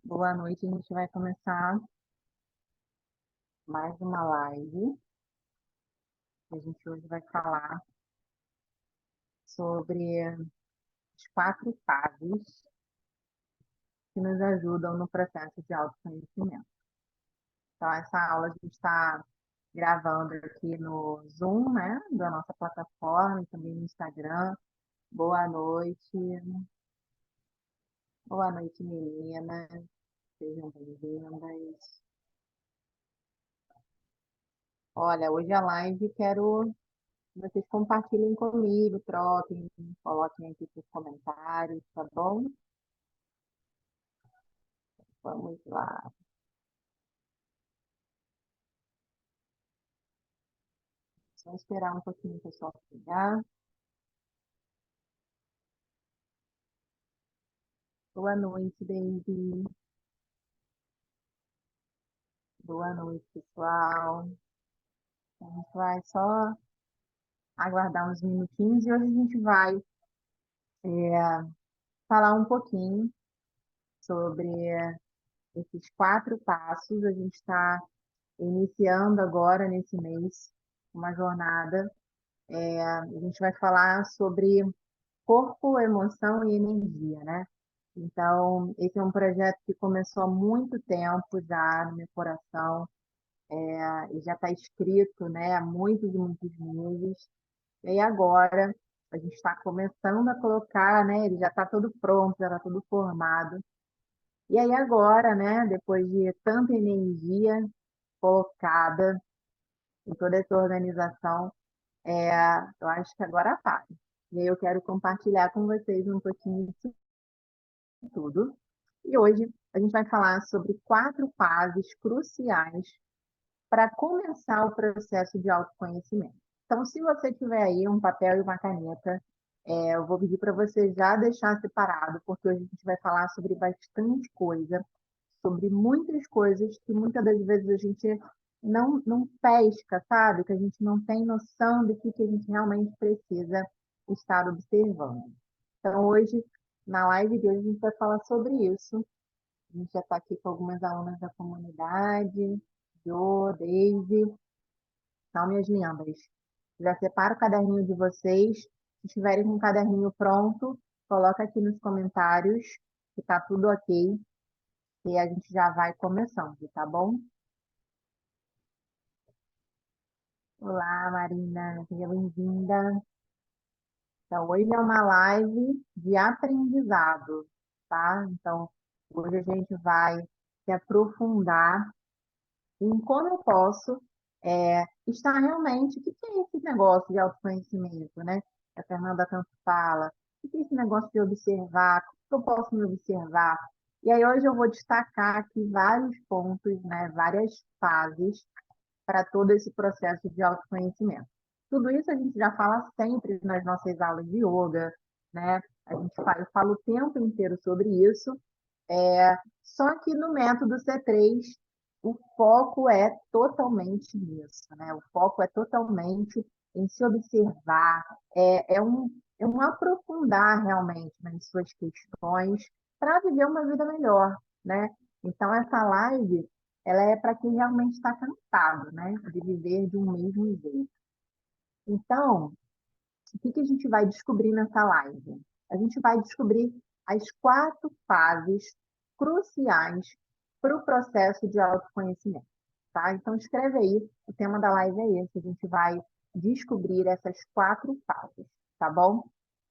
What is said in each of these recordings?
Boa noite, a gente vai começar mais uma live. A gente hoje vai falar sobre as 4 fases que nos ajudam no processo de autoconhecimento. Então, essa aula a gente está gravando aqui no Zoom, né, da nossa plataforma e também no Instagram. Boa noite. Boa noite, meninas. Sejam bem-vindas. Olha, hoje a live quero que vocês compartilhem comigo, troquem, coloquem aqui nos comentários, tá bom? Vamos lá. Só esperar um pouquinho o pessoal chegar. Boa noite, Daisy. Boa noite, pessoal. A gente vai só aguardar uns minutinhos e hoje a gente vai falar um pouquinho sobre esses 4 passos. A gente está iniciando agora, nesse mês, uma jornada. A gente vai falar sobre corpo, emoção e energia, né? Então, esse é um projeto que começou há muito tempo já no meu coração, e já está escrito, né, há muitos e muitos meses. E aí agora a gente está começando a colocar, né, ele já está todo pronto, já está todo formado. E aí agora, né, depois de tanta energia colocada em toda essa organização, eu acho que agora faz. E aí eu quero compartilhar com vocês um pouquinho disso tudo. E hoje a gente vai falar sobre 4 fases cruciais para começar o processo de autoconhecimento. Então, se você tiver aí um papel e uma caneta, eu vou pedir para você já deixar separado, porque hoje a gente vai falar sobre bastante coisa, sobre muitas coisas que muitas das vezes a gente não pesca, sabe? Que a gente não tem noção do que a gente realmente precisa estar observando. Então, hoje, na live de hoje, a gente vai falar sobre isso. A gente já está aqui com algumas alunas da comunidade, Jo, Daisy. Então, minhas lindas, já separa o caderninho de vocês. Se estiverem com o caderninho pronto, coloca aqui nos comentários que está tudo ok. E a gente já vai começando, tá bom? Olá, Marina, seja bem-vinda. Então, hoje é uma live de aprendizado, tá? Então, hoje a gente vai se aprofundar em como eu posso estar realmente. O que é esse negócio de autoconhecimento, né? Que a Fernanda tanto fala. O que é esse negócio de observar? Como eu posso me observar? E aí, hoje eu vou destacar aqui vários pontos, né? Várias fases para todo esse processo de autoconhecimento. Tudo isso a gente já fala sempre nas nossas aulas de yoga, né? Eu falo o tempo inteiro sobre isso, só que no método C3 o foco é totalmente nisso, né? O foco é totalmente em se observar, é um aprofundar realmente nas suas questões para viver uma vida melhor, né? Então, essa live, ela é para quem realmente está cansado, né? De viver de um mesmo jeito. Então, o que a gente vai descobrir nessa live? A gente vai descobrir as 4 fases cruciais para o processo de autoconhecimento, tá? Então, escreve aí, o tema da live é esse, a gente vai descobrir essas 4 fases, tá bom?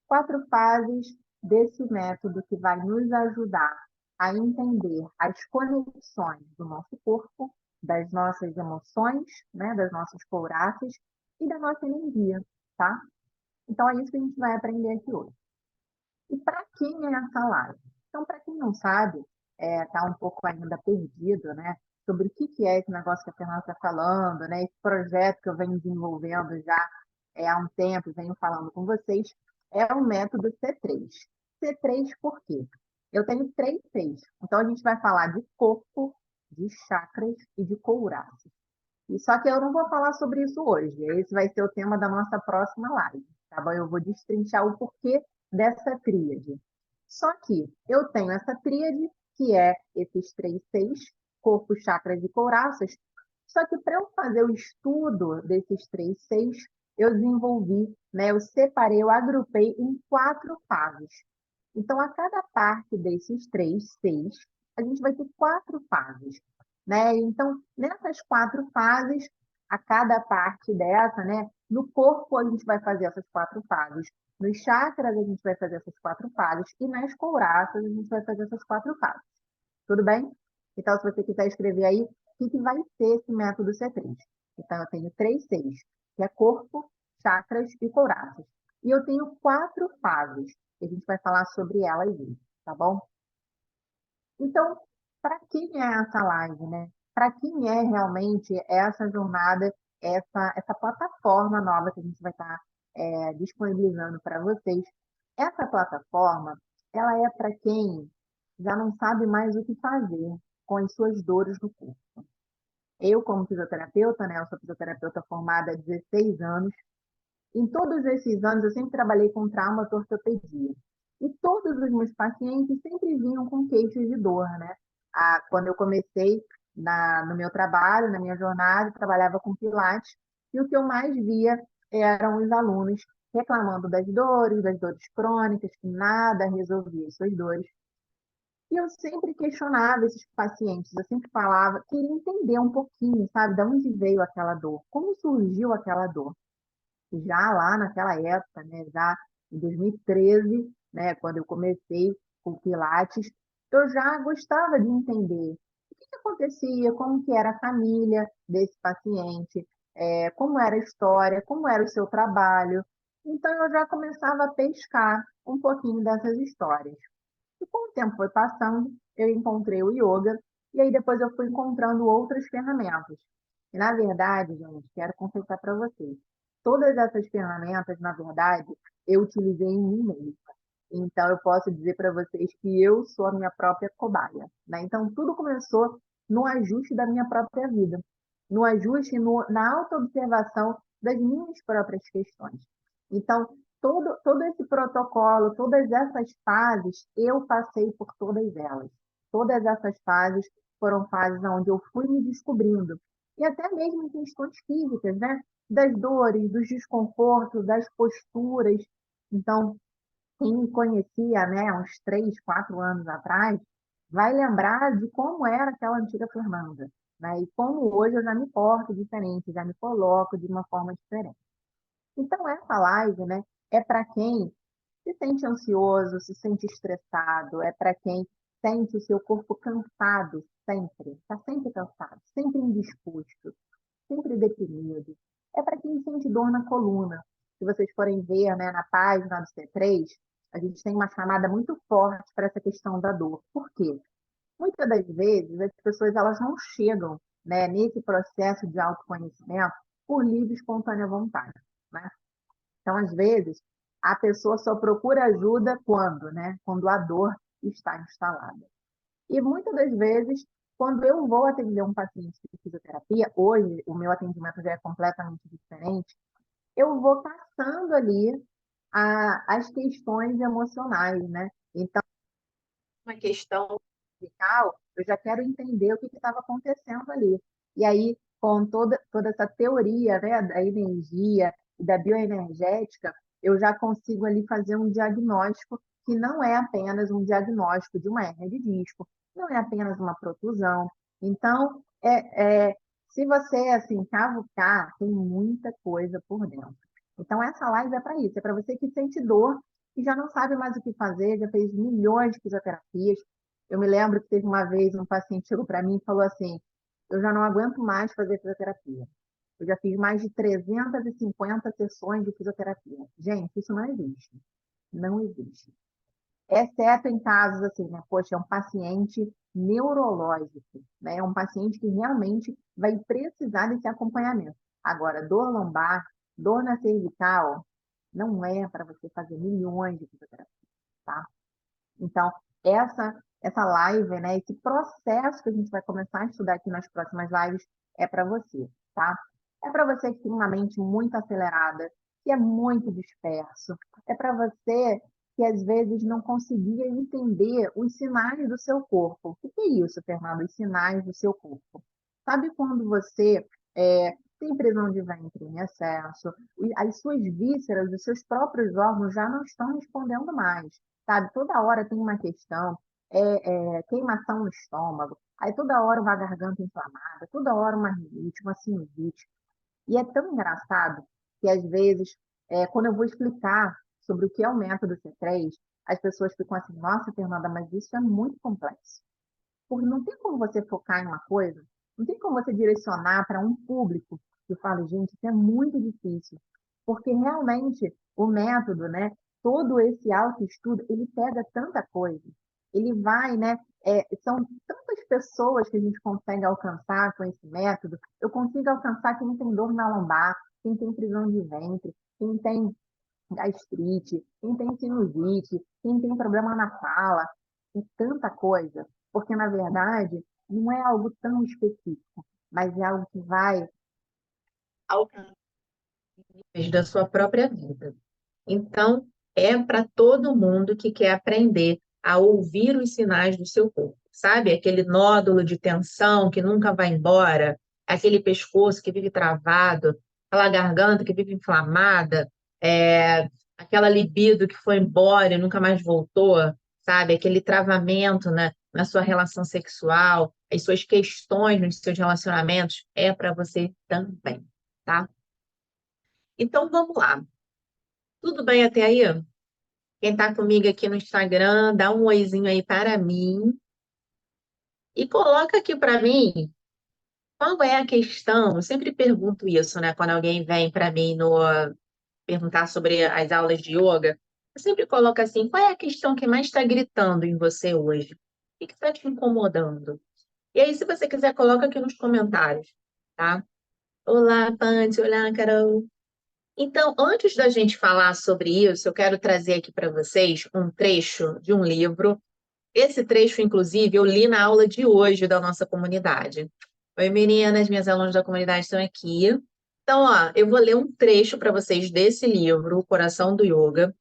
4 fases desse método que vai nos ajudar a entender as conexões do nosso corpo, das nossas emoções, né, das nossas couraças e da nossa energia, tá? Então, é isso que a gente vai aprender aqui hoje. E para quem é essa live? Então, para quem não sabe, está um pouco ainda perdido, né? Sobre o que é esse negócio que a Fernanda está falando, né? Esse projeto que eu venho desenvolvendo já há um tempo, venho falando com vocês, é o método C3. C3 por quê? Eu tenho 3 Cs. Então, a gente vai falar de corpo, de chakras e de couraças. E só que eu não vou falar sobre isso hoje. Esse vai ser o tema da nossa próxima live, tá bom? Eu vou destrinchar o porquê dessa tríade. Só que eu tenho essa tríade que é esses 3 Cs, corpo, chakras e couraças. Só que para eu fazer o estudo desses 3 Cs, eu desenvolvi, né, eu separei, eu agrupei em 4 fases. Então, a cada parte desses 3 Cs, a gente vai ter 4 fases, né? Então, nessas 4 fases, a cada parte dessa, né? No corpo, a gente vai fazer essas 4 fases. Nos chakras, a gente vai fazer essas 4 fases. E nas couraças, a gente vai fazer essas 4 fases. Tudo bem? Então, se você quiser escrever aí, o que vai ser esse método C3? Então, eu tenho 3 Cs, que é corpo, chakras e couraças. E eu tenho 4 fases, que a gente vai falar sobre elas hoje, tá bom? Então, para quem é essa live, né? Para quem é realmente essa jornada, essa plataforma nova que a gente vai estar disponibilizando para vocês? Essa plataforma, ela é para quem já não sabe mais o que fazer com as suas dores do corpo. Eu, como fisioterapeuta, né? Eu sou fisioterapeuta formada há 16 anos. Em todos esses anos, eu sempre trabalhei com trauma e ortopedia. E todos os meus pacientes sempre vinham com queixas de dor, né? Quando eu comecei no meu trabalho, na minha jornada, eu trabalhava com Pilates, e o que eu mais via eram os alunos reclamando das dores crônicas, que nada resolvia as suas dores. E eu sempre questionava esses pacientes, eu sempre falava, queria entender um pouquinho, sabe, de onde veio aquela dor, como surgiu aquela dor. Já lá naquela época, né, já em 2013, né, quando eu comecei com o Pilates, eu já gostava de entender o que acontecia, como que era a família desse paciente, como era a história, como era o seu trabalho. Então, eu já começava a pescar um pouquinho dessas histórias. E com o tempo foi passando, eu encontrei o yoga, e aí depois eu fui encontrando outras ferramentas. E, na verdade, gente, quero confessar para vocês, todas essas ferramentas, na verdade, eu utilizei em mim mesma. Então, eu posso dizer para vocês que eu sou a minha própria cobaia, né? Então, tudo começou no ajuste da minha própria vida, no ajuste, na autoobservação das minhas próprias questões. Então, todo esse protocolo, todas essas fases, eu passei por todas elas. Todas essas fases foram fases onde eu fui me descobrindo. E até mesmo em questões físicas, né? Das dores, dos desconfortos, das posturas. Então, quem me conhecia, né, uns 3, 4 anos atrás, vai lembrar de como era aquela antiga Fernanda, né? E como hoje eu já me porto diferente, já me coloco de uma forma diferente. Então, essa live, né, é para quem se sente ansioso, se sente estressado, é para quem sente o seu corpo cansado sempre, está sempre cansado, sempre indisposto, sempre deprimido. É para quem sente dor na coluna. Se vocês forem ver, né, na página do C3, a gente tem uma chamada muito forte para essa questão da dor. Por quê? Muitas das vezes as pessoas elas não chegam, né, nesse processo de autoconhecimento por livre e espontânea vontade, né? Então, às vezes, a pessoa só procura ajuda quando, né? Quando a dor está instalada. E muitas das vezes, quando eu vou atender um paciente de fisioterapia, hoje o meu atendimento já é completamente diferente, eu vou passando ali as questões emocionais, né? Então, uma questão musical, eu já quero entender o que estava acontecendo ali. E aí, com toda essa teoria, né, da energia e da bioenergética, eu já consigo ali fazer um diagnóstico que não é apenas um diagnóstico de uma hernia de disco, não é apenas uma protusão. Então, se você assim cavucar, tem muita coisa por dentro. Então, essa live é para isso, é para você que sente dor e já não sabe mais o que fazer, já fez milhões de fisioterapias. Eu me lembro que teve uma vez um paciente chegou para mim e falou assim: eu já não aguento mais fazer fisioterapia. Eu já fiz mais de 350 sessões de fisioterapia. Gente, isso não existe. Não existe. Exceto em casos assim, né? Poxa, é um paciente neurológico, né? É um paciente que realmente vai precisar desse acompanhamento. Agora, dor lombar, dor na cervical, não é para você fazer milhões de fisioterapias, tá? Então, essa live, né, esse processo que a gente vai começar a estudar aqui nas próximas lives é para você, tá? É para você que tem uma mente muito acelerada, que é muito disperso. É para você que às vezes não conseguia entender os sinais do seu corpo. O que é isso, Fernando? Os sinais do seu corpo. Sabe quando você tem prisão de ventre em excesso, as suas vísceras, os seus próprios órgãos já não estão respondendo mais, sabe? Toda hora tem uma questão, queimação no estômago, aí toda hora uma garganta inflamada, toda hora uma rinite, uma sinusite. E é tão engraçado que, às vezes, quando eu vou explicar sobre o que é o método C3, as pessoas ficam assim, nossa, Fernanda, mas isso é muito complexo. Porque não tem como você focar em uma coisa, não tem como você direcionar para um público que fala, gente, isso é muito difícil. Porque realmente o método, né, todo esse autoestudo, ele pega tanta coisa. Ele vai, né, são tantas pessoas que a gente consegue alcançar com esse método. Eu consigo alcançar quem tem dor na lombar, quem tem prisão de ventre, quem tem gastrite, quem tem sinusite, quem tem problema na fala, e tanta coisa, porque na verdade não é algo tão específico, mas é algo que vai alcançar Da sua própria vida. Então, é para todo mundo que quer aprender a ouvir os sinais do seu corpo, sabe? Aquele nódulo de tensão que nunca vai embora, aquele pescoço que vive travado, aquela garganta que vive inflamada, aquela libido que foi embora e nunca mais voltou, sabe? Aquele travamento na sua relação sexual, as suas questões nos seus relacionamentos, é para você também, tá? Então, vamos lá. Tudo bem até aí? Quem está comigo aqui no Instagram, dá um oizinho aí para mim e coloca aqui para mim qual é a questão. Eu sempre pergunto isso, né? Quando alguém vem para mim no perguntar sobre as aulas de yoga, eu sempre coloco assim: qual é a questão que mais está gritando em você hoje? O que está te incomodando? E aí, se você quiser, coloca aqui nos comentários, tá? Olá, Panti, olá, Carol. Então, antes da gente falar sobre isso, eu quero trazer aqui para vocês um trecho de um livro. Esse trecho, inclusive, eu li na aula de hoje da nossa comunidade. Oi, meninas, minhas alunas da comunidade estão aqui. Então, ó, eu vou ler um trecho para vocês desse livro, O Coração do Yoga.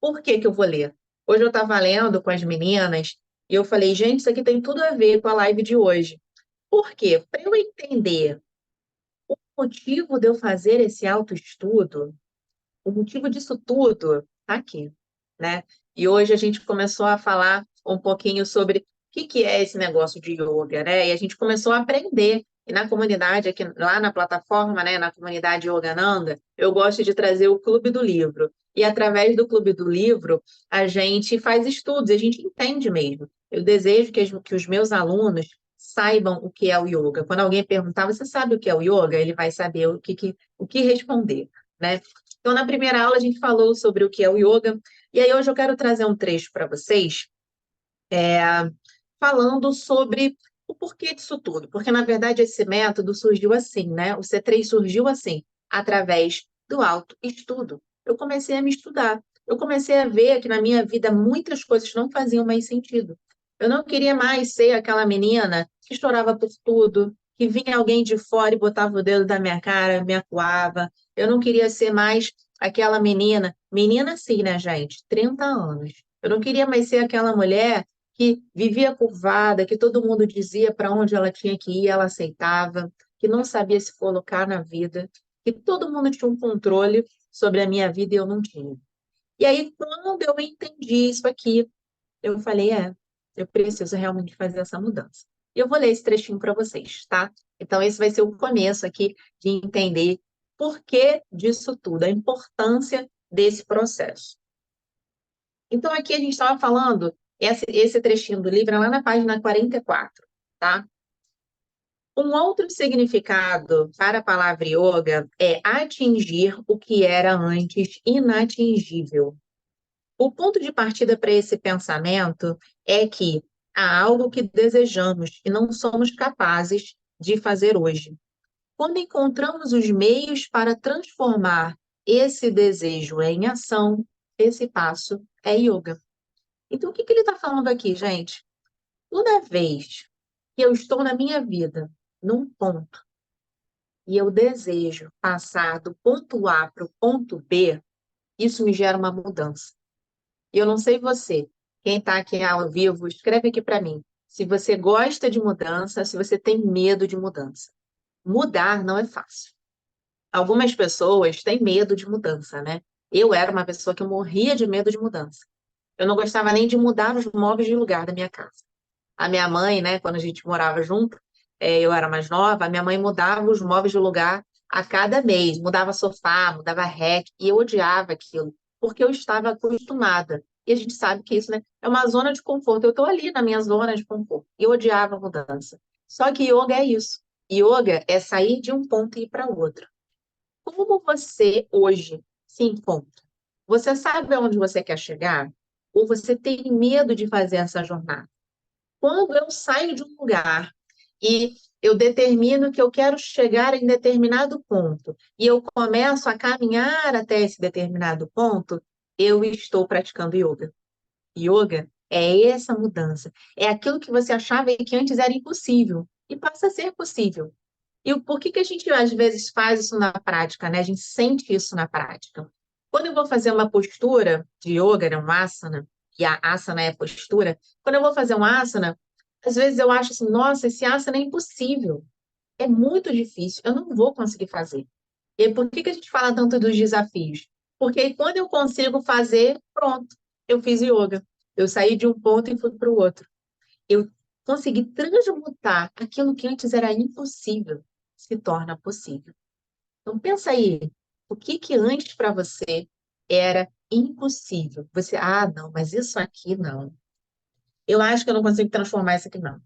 Por que que eu vou ler? Hoje eu estava lendo com as meninas e eu falei, gente, isso aqui tem tudo a ver com a live de hoje. Por quê? Para eu entender o motivo de eu fazer esse autoestudo, o motivo disso tudo está aqui, né? E hoje a gente começou a falar um pouquinho sobre o que é esse negócio de yoga, né? E a gente começou a aprender. E na comunidade, aqui lá na plataforma, né, na comunidade Yogananda, eu gosto de trazer o Clube do Livro. E através do Clube do Livro, a gente faz estudos, a gente entende mesmo. Eu desejo que os meus alunos saibam o que é o yoga. Quando alguém perguntar, você sabe o que é o yoga? Ele vai saber o que responder, né? Então, na primeira aula, a gente falou sobre o que é o yoga, e aí hoje eu quero trazer um trecho para vocês, falando sobre o porquê disso tudo, porque na verdade esse método surgiu assim, né? O C3 surgiu assim, através do autoestudo. Eu comecei a me estudar, eu comecei a ver que na minha vida muitas coisas não faziam mais sentido. Eu não queria mais ser aquela menina que chorava por tudo, que vinha alguém de fora e botava o dedo da minha cara, me acuava. Eu não queria ser mais aquela menina sim, né, gente? 30 anos. Eu não queria mais ser aquela mulher que vivia curvada, que todo mundo dizia para onde ela tinha que ir, ela aceitava, que não sabia se colocar na vida, que todo mundo tinha um controle sobre a minha vida e eu não tinha. E aí, quando eu entendi isso aqui, eu falei, eu preciso realmente fazer essa mudança. E eu vou ler esse trechinho para vocês, tá? Então, esse vai ser o começo aqui de entender por que disso tudo, a importância desse processo. Então, aqui a gente estava falando, esse trechinho do livro é lá na página 44, tá? Um outro significado para a palavra yoga é atingir o que era antes inatingível. O ponto de partida para esse pensamento é que há algo que desejamos e não somos capazes de fazer hoje. Quando encontramos os meios para transformar esse desejo em ação, esse passo é yoga. Então, o que que ele está falando aqui, gente? Toda vez que eu estou na minha vida, num ponto, e eu desejo passar do ponto A para o ponto B, isso me gera uma mudança. E eu não sei você, quem está aqui ao vivo, escreve aqui para mim. Se você gosta de mudança, se você tem medo de mudança. Mudar não é fácil. Algumas pessoas têm medo de mudança, né? Eu era uma pessoa que eu morria de medo de mudança. Eu não gostava nem de mudar os móveis de lugar da minha casa. A minha mãe, né, quando a gente morava junto, eu era mais nova, a minha mãe mudava os móveis de lugar a cada mês, mudava sofá, mudava reque, e eu odiava aquilo, porque eu estava acostumada. E a gente sabe que isso, né, é uma zona de conforto. Eu estou ali na minha zona de conforto. E eu odiava a mudança. Só que yoga é isso. Yoga é sair de um ponto e ir para outro. Como você hoje se encontra? Você sabe aonde você quer chegar? Ou você tem medo de fazer essa jornada? Quando eu saio de um lugar e eu determino que eu quero chegar em determinado ponto e eu começo a caminhar até esse determinado ponto, eu estou praticando yoga. Yoga é essa mudança. É aquilo que você achava que antes era impossível e passa a ser possível. E por que que a gente às vezes faz isso na prática, né? A gente sente isso na prática. Quando eu vou fazer uma postura de yoga, né, um asana, e a asana é postura, quando eu vou fazer um asana, às vezes eu acho assim, nossa, esse asana é impossível, é muito difícil, eu não vou conseguir fazer. E aí, por que que a gente fala tanto dos desafios? Porque aí, quando eu consigo fazer, pronto, eu fiz yoga. Eu saí de um ponto e fui para o outro. Eu consegui transmutar aquilo que antes era impossível, se torna possível. Então pensa aí, o que que antes para você era impossível? Você, não, mas isso aqui não. Eu acho que eu não consigo transformar isso aqui não.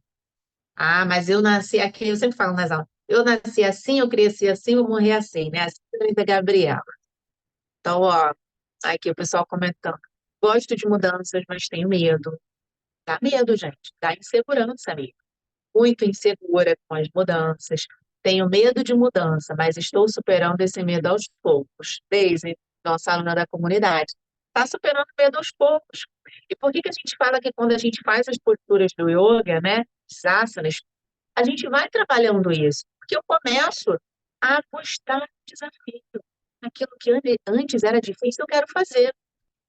Ah, mas eu nasci aqui, eu sempre falo nas aulas, eu nasci assim, eu cresci assim, eu morri assim, né? Assim da Gabriela. Então, ó, aqui o pessoal comentando. Gosto de mudanças, mas tenho medo. Dá medo, gente. Dá insegurança mesmo. Muito insegura com as mudanças. Tenho medo de mudança, mas estou superando esse medo aos poucos. Daisy, nossa aluna da comunidade, está superando o medo aos poucos. E por que que a gente fala que quando a gente faz as posturas do yoga, né, os asanas, a gente vai trabalhando isso? Porque eu começo a gostar do desafio. Aquilo que antes era difícil, eu quero fazer.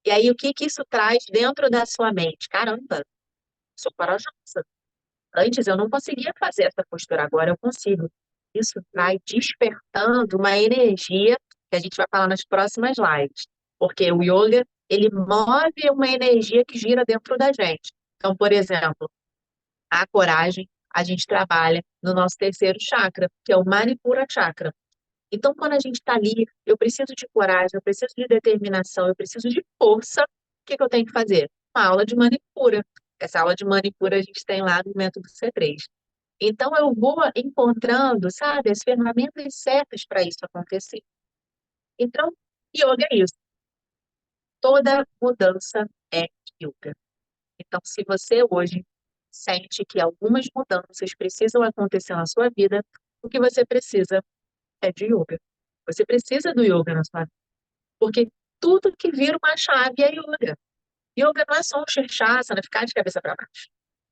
E aí, o que que isso traz dentro da sua mente? Caramba, sou corajosa. Antes eu não conseguia fazer essa postura, agora eu consigo. Isso vai despertando uma energia que a gente vai falar nas próximas lives. Porque o yoga, ele move uma energia que gira dentro da gente. Então, por exemplo, a coragem, a gente trabalha no nosso terceiro chakra, que é o Manipura Chakra. Então, quando a gente está ali, eu preciso de coragem, eu preciso de determinação, eu preciso de força, o que que eu tenho que fazer? Uma aula de Manipura. Essa aula de Manipura a gente tem lá no Método C3. Então, eu vou encontrando, sabe, as ferramentas certas para isso acontecer. Então, yoga é isso. Toda mudança é yoga. Então, se você hoje sente que algumas mudanças precisam acontecer na sua vida, o que você precisa é de yoga. Você precisa do yoga na sua vida, porque tudo que vira uma chave é yoga. Yoga não é só um shirshasana, ficar de cabeça para baixo.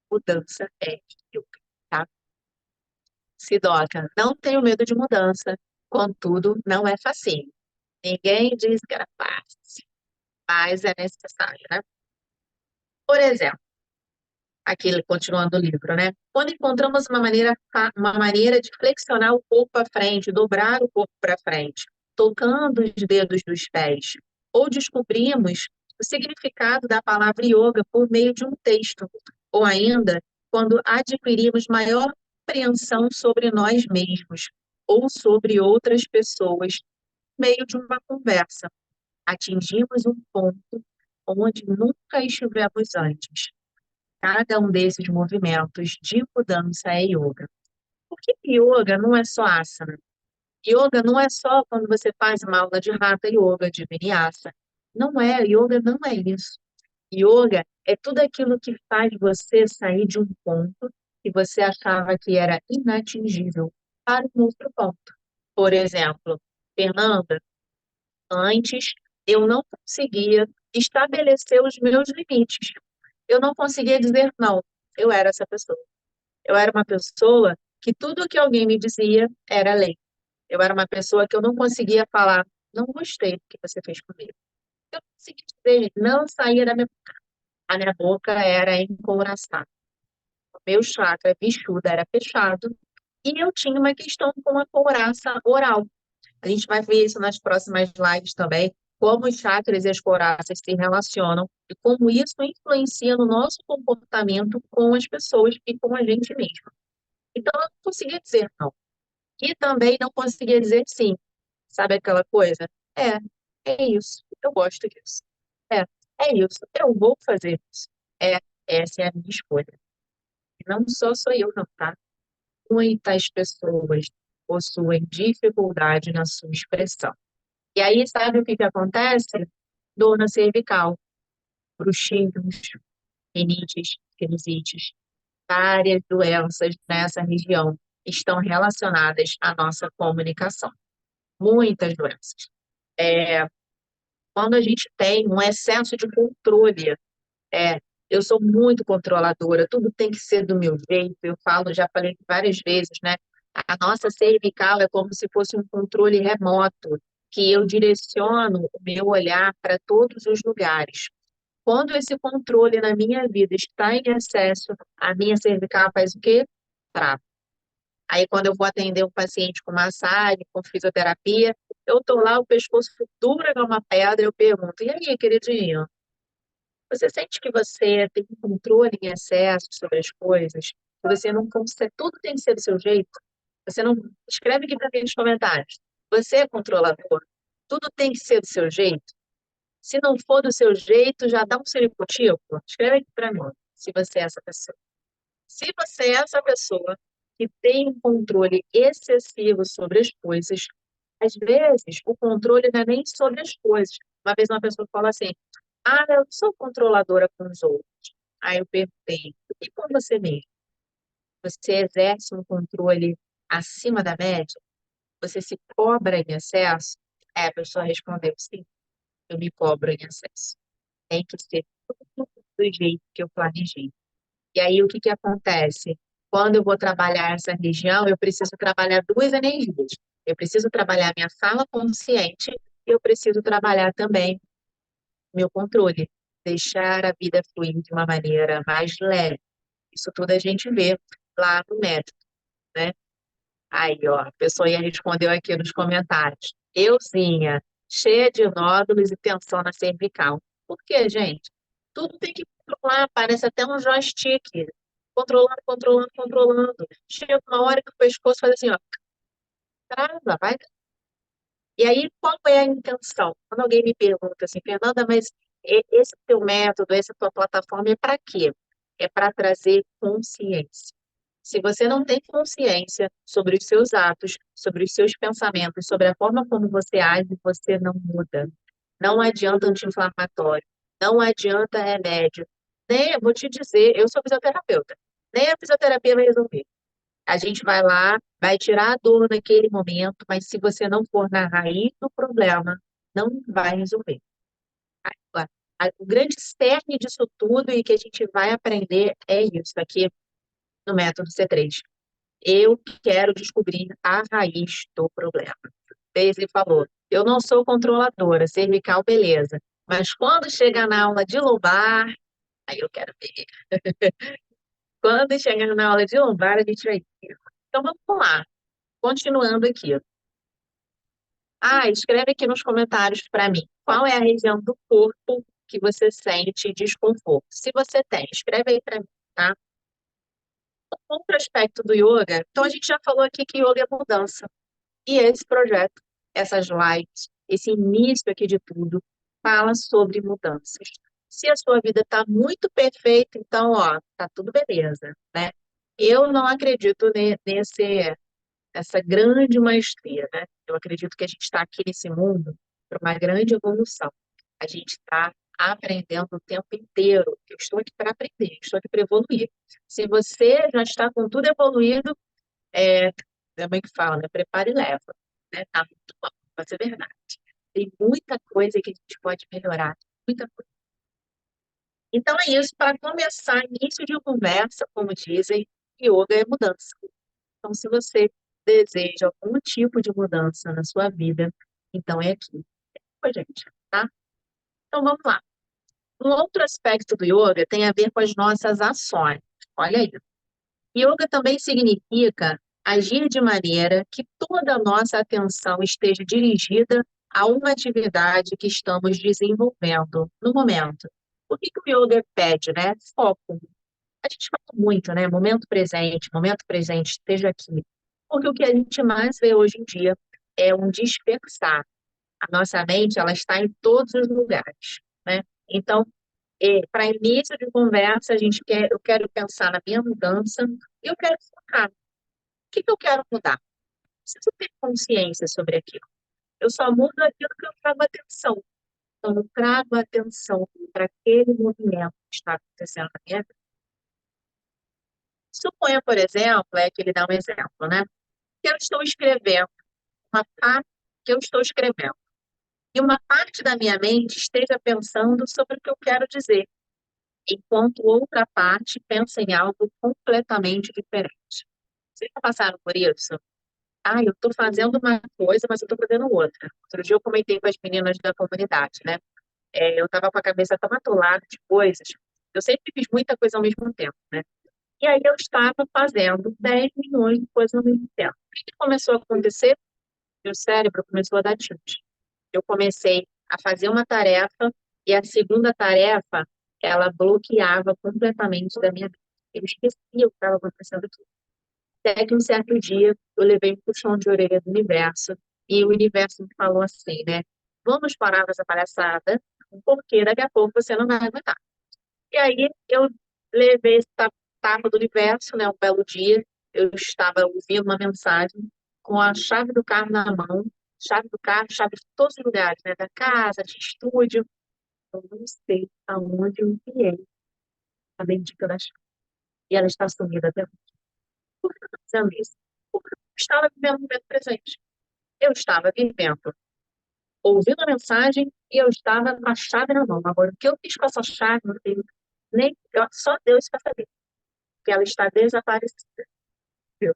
Mudança é yoga, tá? Sidoca, não tenho medo de mudança, contudo, não é facinho. Ninguém diz que era fácil, mas é necessário, né? Por exemplo, aqui continuando o livro, né? Quando encontramos uma maneira de flexionar o corpo à frente, dobrar o corpo para frente, tocando os dedos dos pés, ou descobrimos o significado da palavra yoga por meio de um texto, ou ainda quando adquirimos maior compreensão sobre nós mesmos ou sobre outras pessoas, por meio de uma conversa, atingimos um ponto onde nunca estivemos antes. Cada um desses movimentos de mudança é yoga. Porque yoga não é só asana. Yoga não é só quando você faz uma aula de Hatha Yoga, de Vinyasa. Não é, yoga não é isso. Yoga é tudo aquilo que faz você sair de um ponto que você achava que era inatingível para um outro ponto. Por exemplo, Fernanda, antes eu não conseguia estabelecer os meus limites. Eu não conseguia dizer não. Eu era essa pessoa. Eu era uma pessoa que tudo que alguém me dizia era lei. Eu era uma pessoa que eu não conseguia falar, não gostei do que você fez comigo. Eu não conseguia dizer, não saía da minha a minha boca era encouraçada. O meu chakra Vishuddha era fechado e eu tinha uma questão com a couraça oral. A gente vai ver isso nas próximas lives também, como os chakras e as couraças se relacionam e como isso influencia no nosso comportamento com as pessoas e com a gente mesmo. Então, eu não conseguia dizer não. E também não conseguia dizer sim. Sabe aquela coisa? É, é isso. Eu gosto disso. É, é isso. Eu vou fazer isso. É, essa é a minha escolha. E não só sou eu, não, tá? Muitas pessoas possuem dificuldade na sua expressão. E aí, sabe o que que acontece? Dor na cervical, bruxismos, rinites, sinusites, várias doenças nessa região estão relacionadas à nossa comunicação. Muitas doenças. É, quando a gente tem um excesso de controle, é, eu sou muito controladora, tudo tem que ser do meu jeito, eu falo, já falei várias vezes, né? A nossa cervical é como se fosse um controle remoto, que eu direciono o meu olhar para todos os lugares. Quando esse controle na minha vida está em excesso, a minha cervical faz o quê? Trava. Aí, quando eu vou atender um paciente com massagem, com fisioterapia, eu tô lá, o pescoço duro igual uma pedra, eu pergunto, e aí, queridinho, você sente que você tem um controle em excesso sobre as coisas? Que você não consegue, tudo tem que ser do seu jeito? Você não escreve aqui para mim nos comentários. Você é controlador? Tudo tem que ser do seu jeito? Se não for do seu jeito, já dá um ciricutico. Escreve aqui para mim, se você é essa pessoa. Se você é essa pessoa que tem um controle excessivo sobre as coisas, às vezes o controle não é nem sobre as coisas. Uma vez uma pessoa falou assim: Ah, eu sou controladora com os outros. Aí eu perguntei: E com você mesmo? Você exerce um controle acima da média? Você se cobra em excesso? Aí a pessoa respondeu: Sim, eu me cobro em excesso. Tem que ser tudo do jeito que eu planejei. E aí, o que que acontece? Quando eu vou trabalhar essa região, eu preciso trabalhar duas energias. Eu preciso trabalhar minha fala consciente e eu preciso trabalhar também meu controle. Deixar a vida fluir de uma maneira mais leve. Isso tudo a gente vê lá no método, né? Aí, ó, a pessoa ia respondeu aqui nos comentários. Euzinha, cheia de nódulos e tensão na cervical. Por quê, gente? Tudo tem que controlar, parece até um joystick. Controlando, controlando, controlando. Chega uma hora que o pescoço faz assim, ó, trava, vai. E aí, qual é a intenção? Quando alguém me pergunta assim, Fernanda, mas esse teu método, essa tua plataforma é para quê? É para trazer consciência. Se você não tem consciência sobre os seus atos, sobre os seus pensamentos, sobre a forma como você age, você não muda. Não adianta anti-inflamatório, não adianta remédio. Nem, eu vou te dizer, eu sou fisioterapeuta. Nem a fisioterapia vai resolver. A gente vai lá, vai tirar a dor naquele momento, mas se você não for na raiz do problema, não vai resolver. A- o grande cerne disso tudo e que a gente vai aprender é isso aqui no método C3. Eu quero descobrir a raiz do problema. Daisy falou, eu não sou controladora, cervical, beleza. Mas quando chega na aula de lombar, aí eu quero ver. Quando chegar na aula de lombar, a gente vai ver. Então vamos lá, continuando aqui. Ah, escreve aqui nos comentários para mim. Qual é a região do corpo que você sente desconforto? Se você tem, escreve aí para mim, tá? Outro aspecto do yoga, então a gente já falou aqui que yoga é mudança. E esse projeto, essas lives, esse início aqui de tudo, fala sobre mudanças. Se a sua vida está muito perfeita, então, ó, tá tudo beleza, né? Eu não acredito nessa grande maestria, né? Eu acredito que a gente está aqui nesse mundo para uma grande evolução. A gente está aprendendo o tempo inteiro. Eu estou aqui para aprender, estou aqui para evoluir. Se você já está com tudo evoluído, minha mãe que fala, né? Prepara e leva, né? Tá muito bom, vai ser verdade. Tem muita coisa que a gente pode melhorar, muita coisa. Então é isso, para começar, início de conversa, como dizem, yoga é mudança. Então, se você deseja algum tipo de mudança na sua vida, então é aqui. Oi, gente, tá? Então vamos lá. Um outro aspecto do yoga tem a ver com as nossas ações. Olha aí. Yoga também significa agir de maneira que toda a nossa atenção esteja dirigida a uma atividade que estamos desenvolvendo no momento. O que que o yoga pede, né? Foco. A gente fala muito, né? Momento presente, esteja aqui. Porque o que a gente mais vê hoje em dia é um dispersar. A nossa mente, ela está em todos os lugares, né? Então, para início de conversa, eu quero pensar na minha mudança e eu quero focar. O que que eu quero mudar? Preciso ter consciência sobre aquilo. Eu só mudo aquilo que eu trago atenção. Então, eu trago atenção para aquele movimento que está acontecendo na minha vida. Suponha, por exemplo, que ele dá um exemplo, né? Que eu estou escrevendo, uma parte que eu estou escrevendo. E uma parte da minha mente esteja pensando sobre o que eu quero dizer, enquanto outra parte pensa em algo completamente diferente. Vocês já passaram por isso? Ah, eu estou fazendo uma coisa, mas eu estou fazendo outra. Outro dia eu comentei com as meninas da comunidade, né? Eu estava com a cabeça tão atolada de coisas. Eu sempre fiz muita coisa ao mesmo tempo, né? E aí eu estava fazendo 10 milhões de coisas ao mesmo tempo. O que começou a acontecer? Meu cérebro começou a dar tilt. Eu comecei a fazer uma tarefa e a segunda tarefa, ela bloqueava completamente da minha vida. Eu esquecia o que estava acontecendo aqui. Até que um certo dia eu levei um puxão de orelha do universo e o universo me falou assim, né? Vamos parar com essa palhaçada, porque daqui a pouco você não vai aguentar. E aí eu levei esse tapa do universo, né? Um belo dia, eu estava ouvindo uma mensagem com a chave do carro na mão, chave do carro, chave de todos os lugares, né? Da casa, de estúdio. Eu não sei aonde eu enfiei a bendita da chave. E ela está sumida até hoje. Por que eu estou dizendo isso? Porque eu estava vivendo o momento presente. Eu estava vivendo, ouvindo a mensagem e eu estava com a chave na mão. Agora, o que eu fiz com essa chave, não tenho só Deus para saber, que ela está desaparecida. Viu?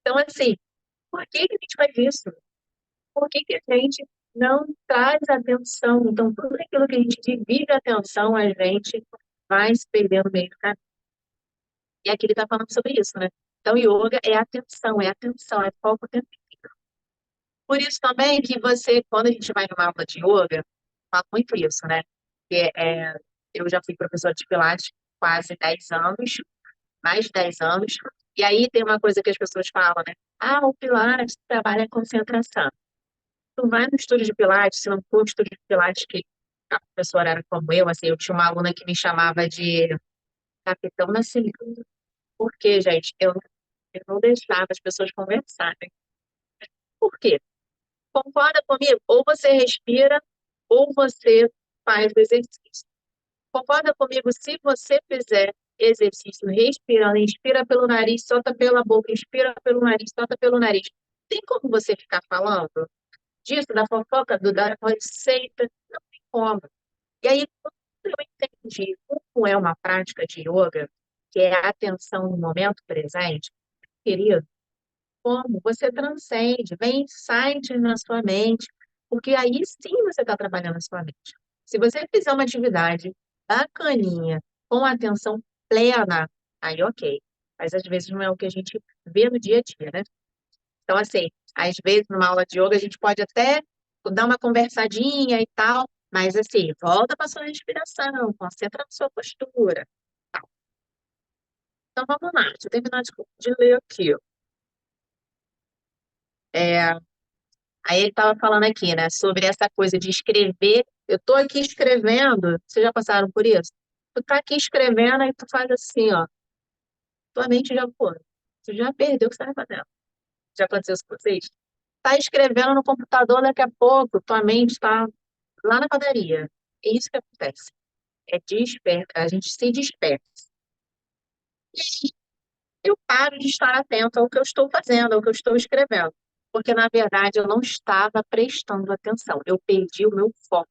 Então, assim, por que que a gente faz isso? Por que que a gente não traz atenção? Então, tudo aquilo que a gente divide a atenção, a gente vai se perder no meio do caminho. E aqui ele está falando sobre isso, né? Então, yoga é atenção, é foco o tempo inteiro. Por isso também que você, quando a gente vai numa aula de yoga, fala muito isso, né? Que eu já fui professora de Pilates quase 10 anos, mais de 10 anos, e aí tem uma coisa que as pessoas falam, né? Ah, o Pilates trabalha com concentração. Tu vai no estúdio de Pilates, se não for o estúdio de Pilates que a professora era como eu, assim, eu tinha uma aluna que me chamava de Capitão Nascimento. Porque, gente, eu não deixava as pessoas conversarem. Por quê? Concorda comigo? Ou você respira, ou você faz o exercício. Concorda comigo? Se você fizer exercício respirando, inspira pelo nariz, solta pela boca, inspira pelo nariz, solta pelo nariz. Tem como você ficar falando disso, da fofoca, da receita? Não tem como. E aí, quando eu entendi como é uma prática de yoga, que é a atenção no momento presente, querido, como você transcende, vem insights na sua mente, porque aí sim você está trabalhando a sua mente. Se você fizer uma atividade bacaninha, com atenção plena, aí ok. Mas às vezes não é o que a gente vê no dia a dia, né? Então, assim, às vezes numa aula de yoga a gente pode até dar uma conversadinha e tal, mas assim, volta para sua respiração, concentra na sua postura. Tal. Então vamos lá, deixa eu terminar de ler aqui. Ó. É, Aí ele estava falando aqui, né, sobre essa coisa de escrever. Eu estou aqui escrevendo, vocês já passaram por isso? Tu tá aqui escrevendo, aí tu faz assim, ó, tua mente já foi. Tu já perdeu o que você estava fazendo. Já aconteceu isso com vocês? Tá escrevendo no computador, daqui a pouco, tua mente está lá na padaria. É isso que acontece. A gente se dispersa. E aí eu paro de estar atento ao que eu estou fazendo, ao que eu estou escrevendo. Porque, na verdade, eu não estava prestando atenção. Eu perdi o meu foco.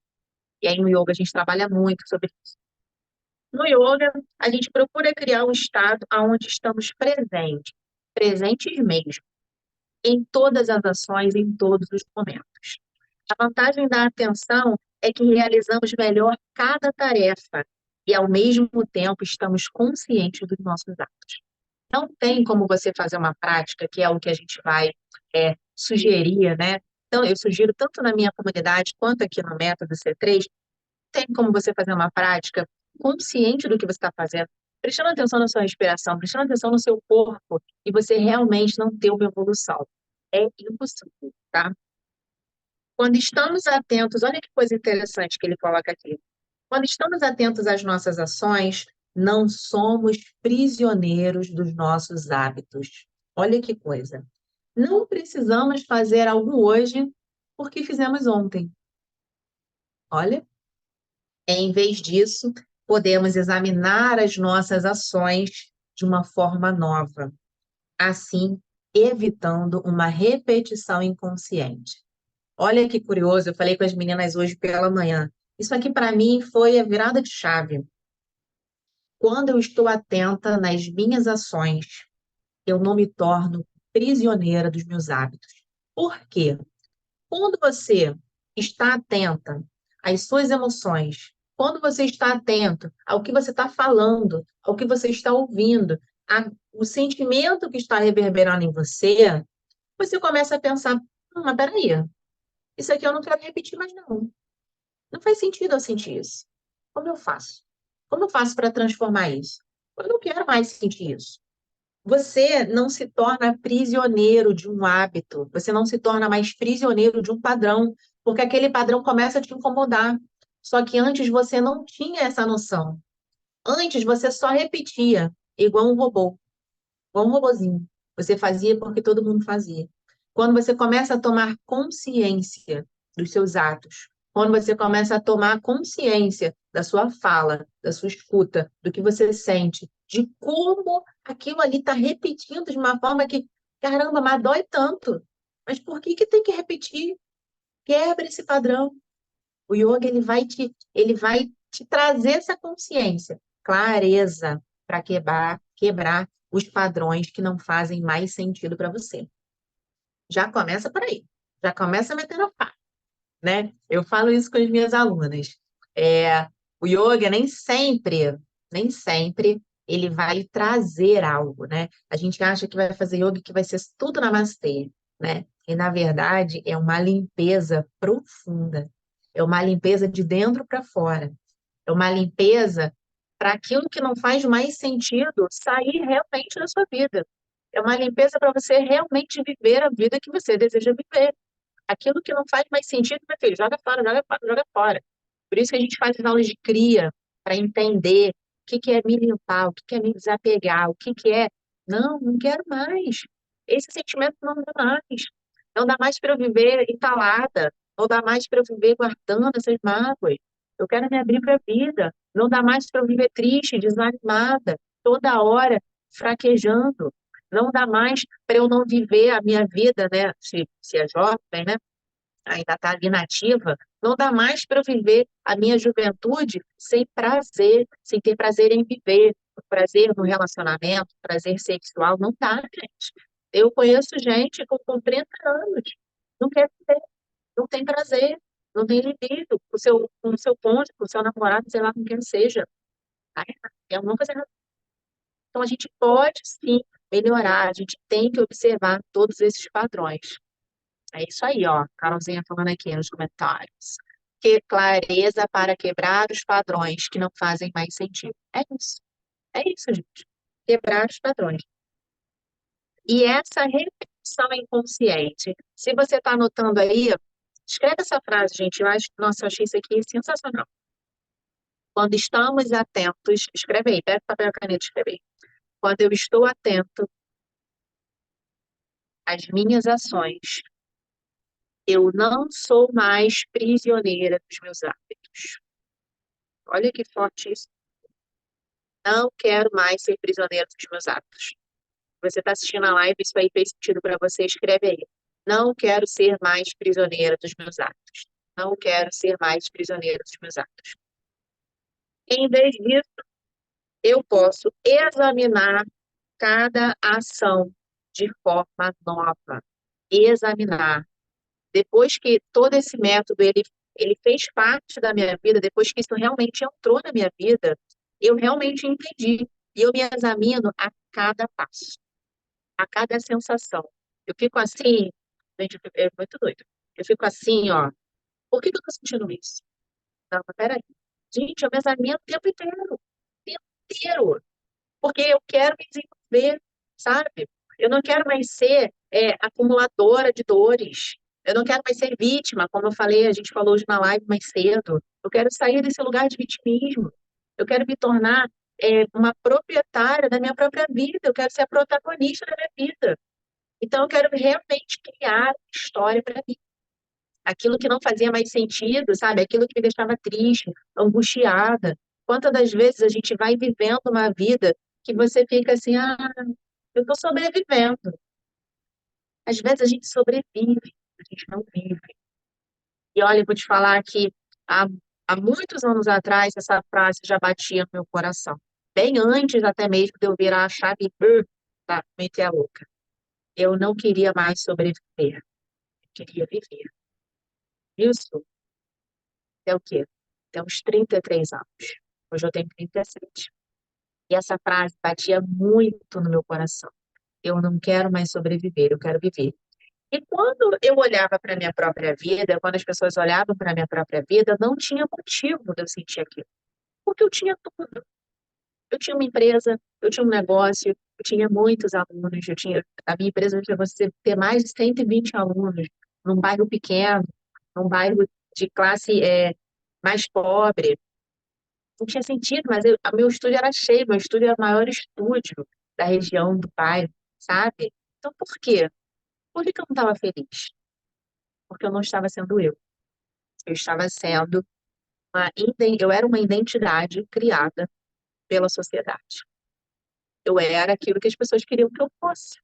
E aí no yoga a gente trabalha muito sobre isso. No yoga, a gente procura criar um estado onde estamos presentes, presentes mesmo, em todas as ações, em todos os momentos. A vantagem da atenção é que realizamos melhor cada tarefa e, ao mesmo tempo, estamos conscientes dos nossos atos. Não tem como você fazer uma prática, que é o que a gente vai sugerir, né? Então, eu sugiro tanto na minha comunidade quanto aqui no Método C3, tem como você fazer uma prática consciente do que você está fazendo, prestando atenção na sua respiração, prestando atenção no seu corpo, e você realmente não ter uma evolução. É impossível, tá? Quando estamos atentos, olha que coisa interessante que ele coloca aqui. Quando estamos atentos às nossas ações, não somos prisioneiros dos nossos hábitos. Olha que coisa. Não precisamos fazer algo hoje porque fizemos ontem. Olha, em vez disso, podemos examinar as nossas ações de uma forma nova, assim evitando uma repetição inconsciente. Olha que curioso, eu falei com as meninas hoje pela manhã. Isso aqui para mim foi a virada de chave. Quando eu estou atenta nas minhas ações, eu não me torno prisioneira dos meus hábitos. Por quê? Quando você está atenta às suas emoções, quando você está atento ao que você está falando, ao que você está ouvindo, o sentimento que está reverberando em você, você começa a pensar, mas peraí, isso aqui eu não quero repetir mais não. Não faz sentido eu sentir isso. Como eu faço? Como eu faço para transformar isso? Eu não quero mais sentir isso. Você não se torna prisioneiro de um hábito, você não se torna mais prisioneiro de um padrão, porque aquele padrão começa a te incomodar. Só que antes você não tinha essa noção. Antes você só repetia, igual um robô, igual um robozinho. Você fazia porque todo mundo fazia. Quando você começa a tomar consciência dos seus atos, quando você começa a tomar consciência da sua fala, da sua escuta, do que você sente, de como aquilo ali está repetindo de uma forma que, caramba, mas dói tanto. Mas por que que tem que repetir? Quebra esse padrão. O yoga ele vai te trazer essa consciência, clareza para quebrar os padrões que não fazem mais sentido para você. Já começa por aí. Já começa metendo a pá, né? Eu falo isso com as minhas alunas. O yoga nem sempre ele vai trazer algo, né? A gente acha que vai fazer yoga que vai ser tudo namastê, né? E na verdade é uma limpeza profunda. É uma limpeza de dentro para fora. É uma limpeza para aquilo que não faz mais sentido sair realmente da sua vida. É uma limpeza para você realmente viver a vida que você deseja viver. Aquilo que não faz mais sentido, meu filho, joga fora, joga fora, joga fora. Por isso que a gente faz as aulas de cria, para entender o que que é me limpar, o que que é me desapegar, o que que é. Não, não quero mais. Esse sentimento não dá mais. Não dá mais para eu viver entalada. Não dá mais para eu viver guardando essas mágoas. Eu quero me abrir para a vida. Não dá mais para eu viver triste, desanimada, toda hora fraquejando. Não dá mais para eu não viver a minha vida, né? Se é jovem, né? Ainda está ali nativa, não dá mais para eu viver a minha juventude sem prazer, sem ter prazer em viver, prazer no relacionamento, prazer sexual, não dá, gente. Eu conheço gente com 30 anos, não quer viver, não tem prazer, não tem libido com o seu cônjuge, com o seu namorado, sei lá com quem seja. Tá errado, é uma coisa errada. Então, a gente pode sim melhorar, a gente tem que observar todos esses padrões. É isso aí, ó. Carolzinha falando aqui nos comentários. Que clareza para quebrar os padrões que não fazem mais sentido. É isso, gente. Quebrar os padrões. E essa repetição inconsciente. Se você está anotando aí, escreve essa frase, gente. Nossa, eu achei isso aqui sensacional. Quando estamos atentos, escreve aí, pega o papel e a caneta, e escreve aí. Quando eu estou atento às minhas ações, eu não sou mais prisioneira dos meus hábitos. Olha que forte isso. Não quero mais ser prisioneiro dos meus hábitos. Você está assistindo a live, isso aí fez sentido para você, escreve aí. Não quero ser mais prisioneira dos meus hábitos. Não quero ser mais prisioneira dos meus hábitos. Em vez disso, eu posso examinar cada ação de forma nova. Examinar. depois que todo esse método ele fez parte da minha vida, depois que isso realmente entrou na minha vida, eu realmente entendi. E eu me examino a cada passo, a cada sensação. Eu fico assim, gente, é muito doido. Eu fico assim, ó, por que que eu tô sentindo isso? Não, mas peraí. Gente, eu me examino o tempo inteiro, porque eu quero me desenvolver, sabe? Eu não quero mais ser acumuladora de dores. Eu não quero mais ser vítima, como eu falei, a gente falou hoje na live mais cedo. Eu quero sair desse lugar de vitimismo. Eu quero me tornar uma proprietária da minha própria vida. Eu quero ser a protagonista da minha vida. Então, eu quero realmente criar uma história para mim. Aquilo que não fazia mais sentido, sabe? Aquilo que me deixava triste, angustiada. Quantas das vezes a gente vai vivendo uma vida que você fica assim, ah, eu estou sobrevivendo. Às vezes a gente sobrevive, a gente não vive. E olha, eu vou te falar que há, há muitos anos atrás essa frase já batia no meu coração. Bem antes até mesmo de eu virar a chave, tá, meter a louca. Eu não queria mais sobreviver, eu queria viver. Isso é o quê? Tem uns 33 anos. Hoje eu tenho 37. E essa frase batia muito no meu coração. Eu não quero mais sobreviver, eu quero viver. E quando eu olhava para a minha própria vida, quando as pessoas olhavam para a minha própria vida, não tinha motivo de eu sentir aquilo. Porque eu tinha tudo. Eu tinha uma empresa, eu tinha um negócio, eu tinha muitos alunos, a minha empresa tinha você ter mais de 120 alunos, num bairro pequeno, num bairro de classe mais pobre. Não tinha sentido, mas meu estúdio era cheio, meu estúdio era o maior estúdio da região do bairro, sabe? Então, por quê? Por que que eu não estava feliz? Porque eu não estava sendo eu. Eu estava sendo eu era uma identidade criada pela sociedade. Eu era aquilo que as pessoas queriam que eu fosse.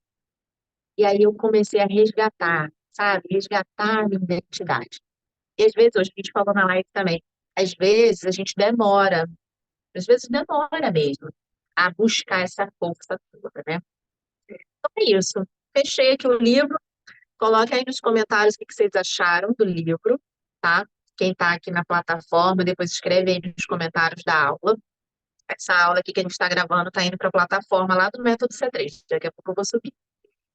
E aí eu comecei a resgatar, sabe? Resgatar a minha identidade. E às vezes, hoje a gente falou na live também, às vezes a gente demora, às vezes demora mesmo a buscar essa força toda, né? Então é isso. Fechei aqui o livro. Coloque aí nos comentários o que que vocês acharam do livro, tá? Quem está aqui na plataforma, depois escreve aí nos comentários da aula. Essa aula aqui que a gente está gravando está indo para a plataforma lá do Método C3. Daqui a pouco eu vou subir.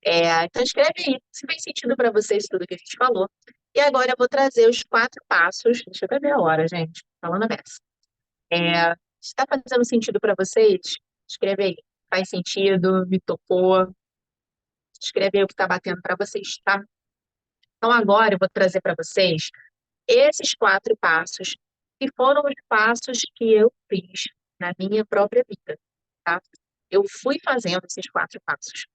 Então escreve aí se fez sentido para vocês tudo que a gente falou. E agora eu vou trazer os 4 passos. Deixa eu até ver a hora, gente. Falando a beça. Está fazendo sentido para vocês? Escreve aí. Faz sentido? Me tocou? Escreve aí o que está batendo para vocês, tá? Então agora eu vou trazer para vocês esses 4 passos, que foram os passos que eu fiz na minha própria vida, tá? Eu fui fazendo esses 4 passos.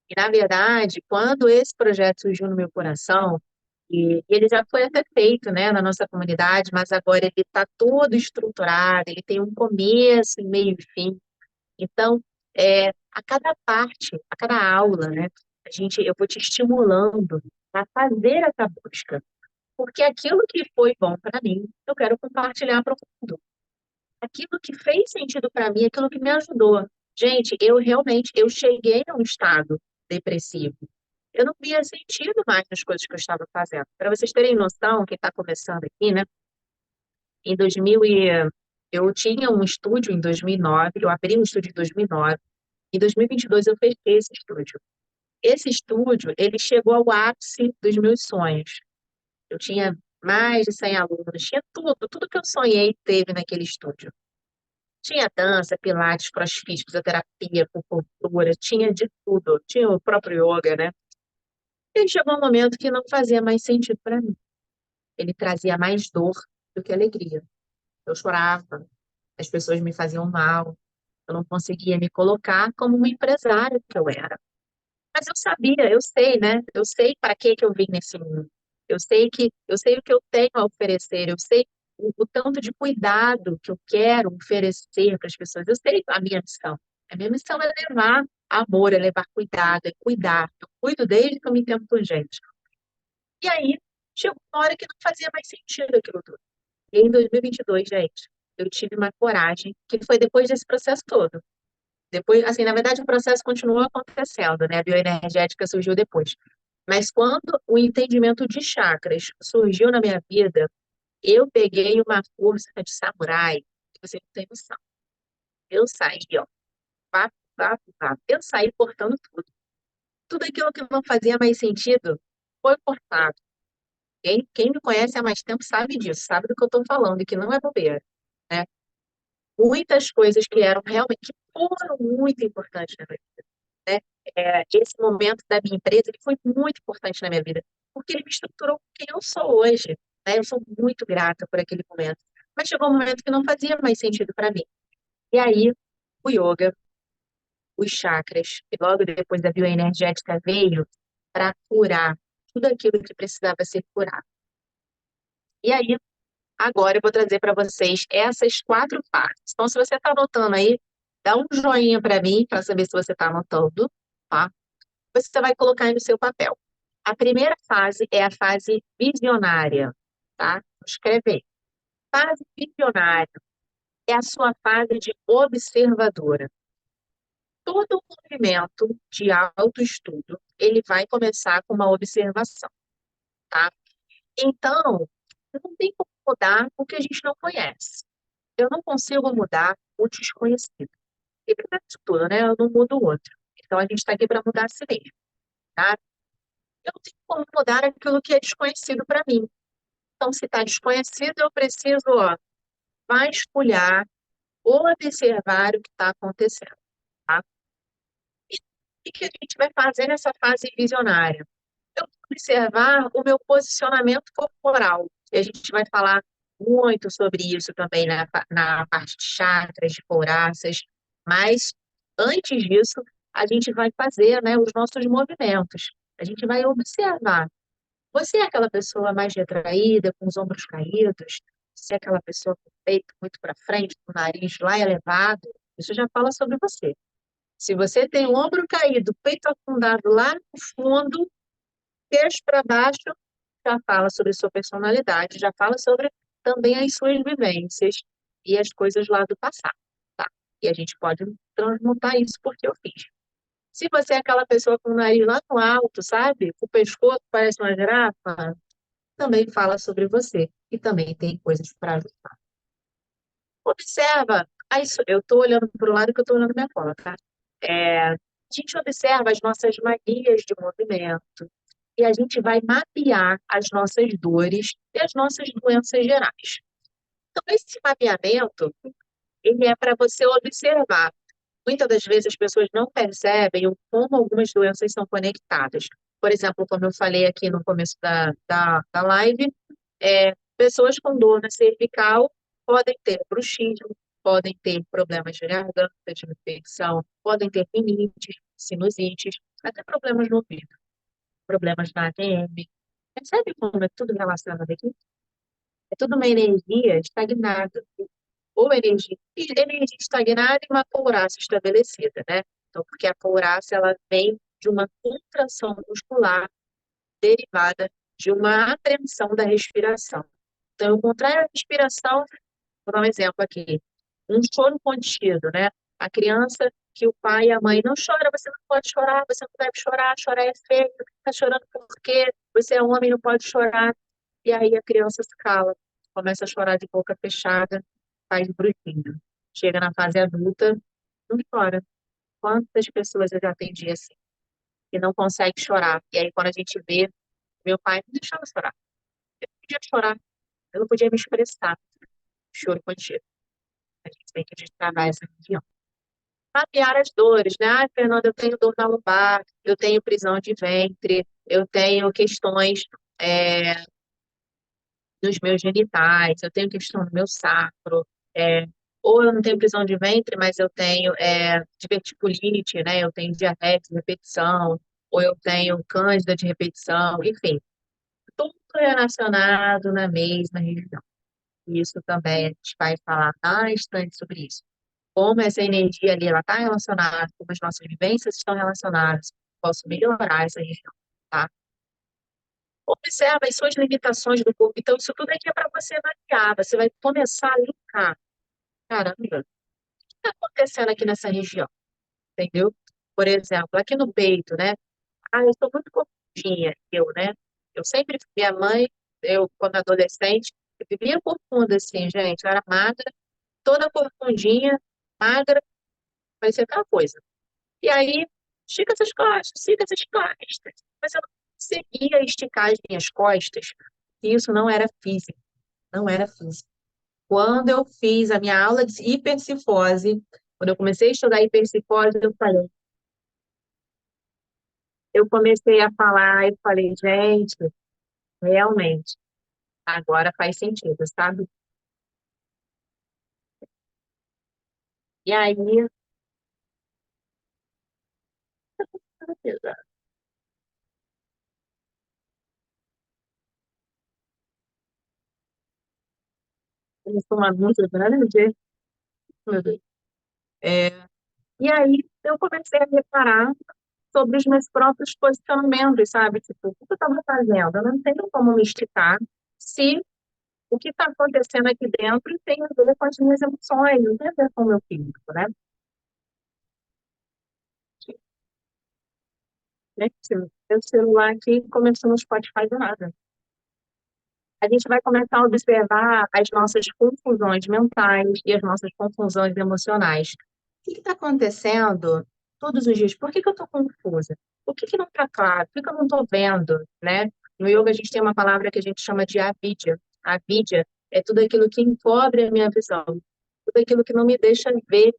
E, na verdade, quando esse projeto surgiu no meu coração, e ele já foi até feito, né, na nossa comunidade, mas agora ele está todo estruturado, ele tem um começo, meio e fim. Então, a cada parte, a cada aula, né, eu vou te estimulando a fazer essa busca. Porque aquilo que foi bom para mim, eu quero compartilhar para o mundo. Aquilo que fez sentido para mim, aquilo que me ajudou. Gente, eu cheguei a um estado depressivo. Eu não via sentido mais nas coisas que eu estava fazendo. Para vocês terem noção, quem está começando aqui, né? Em 2000 eu tinha um estúdio em 2009, eu abri um estúdio em 2009. Em 2022 eu fechei esse estúdio. Esse estúdio, ele chegou ao ápice dos meus sonhos. Eu tinha mais de 100 alunos, tinha tudo que eu sonhei teve naquele estúdio. Tinha dança, pilates, crossfit, fisioterapia, acupuntura, tinha de tudo. Tinha o próprio yoga, né? E aí chegou um momento que não fazia mais sentido para mim. Ele trazia mais dor do que alegria. Eu chorava, as pessoas me faziam mal, eu não conseguia me colocar como uma empresária que eu era. Mas eu sabia, eu sei, né? Eu sei para que que eu vim nesse mundo. Eu sei o que eu tenho a oferecer, eu sei o tanto de cuidado que eu quero oferecer para as pessoas. Eu sei a minha missão. A minha missão é levar amor, é levar cuidado, é cuidar. Eu cuido desde que eu me entendo por gente. E aí, chegou uma hora que não fazia mais sentido aquilo tudo. E em 2022, gente, eu tive uma coragem, que foi depois desse processo todo. Depois, assim, na verdade, o processo continuou acontecendo, né? A bioenergética surgiu depois. Mas quando o entendimento de chakras surgiu na minha vida, eu peguei uma força de samurai, que você não tem noção. Eu saí, ó, pá, pá, pá. Eu saí cortando tudo. Tudo aquilo que não fazia mais sentido foi cortado. Quem me conhece há mais tempo sabe disso, sabe do que eu estou falando, e que não é bobeira, né? Muitas coisas que eram realmente, que foram muito importantes na minha vida, né? Esse momento da minha empresa, ele foi muito importante na minha vida, porque ele me estruturou quem eu sou hoje, né? Eu sou muito grata por aquele momento. Mas chegou um momento que não fazia mais sentido para mim. E aí, o yoga, os chakras, e logo depois da bioenergética veio para curar tudo aquilo que precisava ser curado. E aí, agora eu vou trazer para vocês essas quatro partes. Então, se você está anotando aí, dá um joinha para mim, para saber se você está anotando, tá? Você vai colocar aí no seu papel. A primeira fase é a fase visionária, tá? Escreve aí. Fase visionária é a sua fase de observadora. Todo movimento de autoestudo, ele vai começar com uma observação, tá? Então, não tem como mudar o que a gente não conhece. Eu não consigo mudar o desconhecido. E primeiro de tudo, né? Eu não mudo o outro. Então, a gente está aqui para mudar a si mesmo, tá? Eu não tenho como mudar aquilo que é desconhecido para mim. Então, se está desconhecido, eu preciso, ó, vasculhar ou observar o que está acontecendo, tá? E o que a gente vai fazer nessa fase visionária? Eu vou observar o meu posicionamento corporal. E a gente vai falar muito sobre isso também na parte de chakras, de couraças. Mas antes disso, a gente vai fazer, né, os nossos movimentos. A gente vai observar. Você é aquela pessoa mais retraída, com os ombros caídos? Você é aquela pessoa com o peito muito para frente, com o nariz lá elevado? Isso já fala sobre você. Se você tem o ombro caído, peito afundado lá no fundo, queixo para baixo, já fala sobre sua personalidade, já fala sobre também as suas vivências e as coisas lá do passado, tá? E a gente pode transmutar isso porque eu fiz. Se você é aquela pessoa com o nariz lá no alto, sabe? O pescoço parece uma girafa, também fala sobre você e também tem coisas para ajudar. Observa, eu estou olhando para o lado que eu estou olhando minha cola, tá? A gente observa as nossas manias de movimento, e a gente vai mapear as nossas dores e as nossas doenças gerais. Então, esse mapeamento, ele é para você observar. Muitas das vezes as pessoas não percebem o como algumas doenças são conectadas. Por exemplo, como eu falei aqui no começo da live, pessoas com dor na cervical podem ter bruxismo, podem ter problemas de garganta, de infecção, podem ter rinite, sinusites, até problemas no ouvido, problemas na ATM. Percebe como é tudo relacionado aqui? É tudo uma energia estagnada. Ou energia estagnada e uma couraça estabelecida, né? Então, porque a couraça, ela vem de uma contração muscular derivada de uma apreensão da respiração. Então, eu contraio a respiração, vou dar um exemplo aqui. Um choro contido, né? A criança que o pai e a mãe não chora, você não pode chorar, você não deve chorar, chorar é feio, tá chorando por quê? Você é homem, não pode chorar. E aí a criança se cala, começa a chorar de boca fechada, faz bruxinho. Chega na fase adulta, não chora. Quantas pessoas eu já atendi assim, que não consegue chorar? E aí quando a gente vê, meu pai não deixava eu chorar. Eu não podia chorar, eu não podia me expressar. Choro contigo. A gente tem que destravar essa região. Mapear as dores, né? Ah, Fernanda, eu tenho dor na lombar, eu tenho prisão de ventre, eu tenho questões é, nos meus genitais, eu tenho questão no meu sacro, é, ou eu não tenho prisão de ventre, mas eu tenho diverticulite, né? Eu tenho diabetes de repetição, ou eu tenho cândida de repetição, enfim, tudo relacionado na mesma região. Isso também a gente vai falar bastante sobre isso. Como essa energia ali ela está relacionada, como as nossas vivências estão relacionadas, posso melhorar essa região, tá? Observa as suas limitações do corpo. Então, isso tudo aqui é para você mapear. Você vai começar a linkar. Caramba, o que está acontecendo aqui nessa região? Entendeu? Por exemplo, aqui no peito, né? Ah, eu estou muito. corcundinha, eu, né? Eu sempre, minha mãe, eu, quando adolescente, eu vivia corcunda, assim, gente. Eu era magra, toda corcundinha, magra, parecia aquela coisa. E aí, estica essas costas. Mas eu não conseguia esticar as minhas costas. E isso não era físico, não era físico. Quando eu fiz a minha aula de hipercifose, quando eu comecei a estudar hipercifose, eu comecei a falar, eu falei, gente, realmente, agora faz sentido, sabe? E aí, começou uma música grande, meu Deus. É, e aí eu comecei a reparar sobre os meus próprios posicionamentos, sabe? Tipo, o que eu estava fazendo? Eu não tenho como me esticar se o que está acontecendo aqui dentro tem a ver com as minhas emoções, não tem a ver com o meu físico, né? Gente, meu celular aqui começou no Spotify do nada. A gente vai começar a observar as nossas confusões mentais e as nossas confusões emocionais. O que está acontecendo todos os dias? Por que que eu estou confusa? O que que não está claro? Por que que eu não estou vendo, né? No yoga a gente tem uma palavra que a gente chama de avidya. Avidya é tudo aquilo que encobre a minha visão, tudo aquilo que não me deixa ver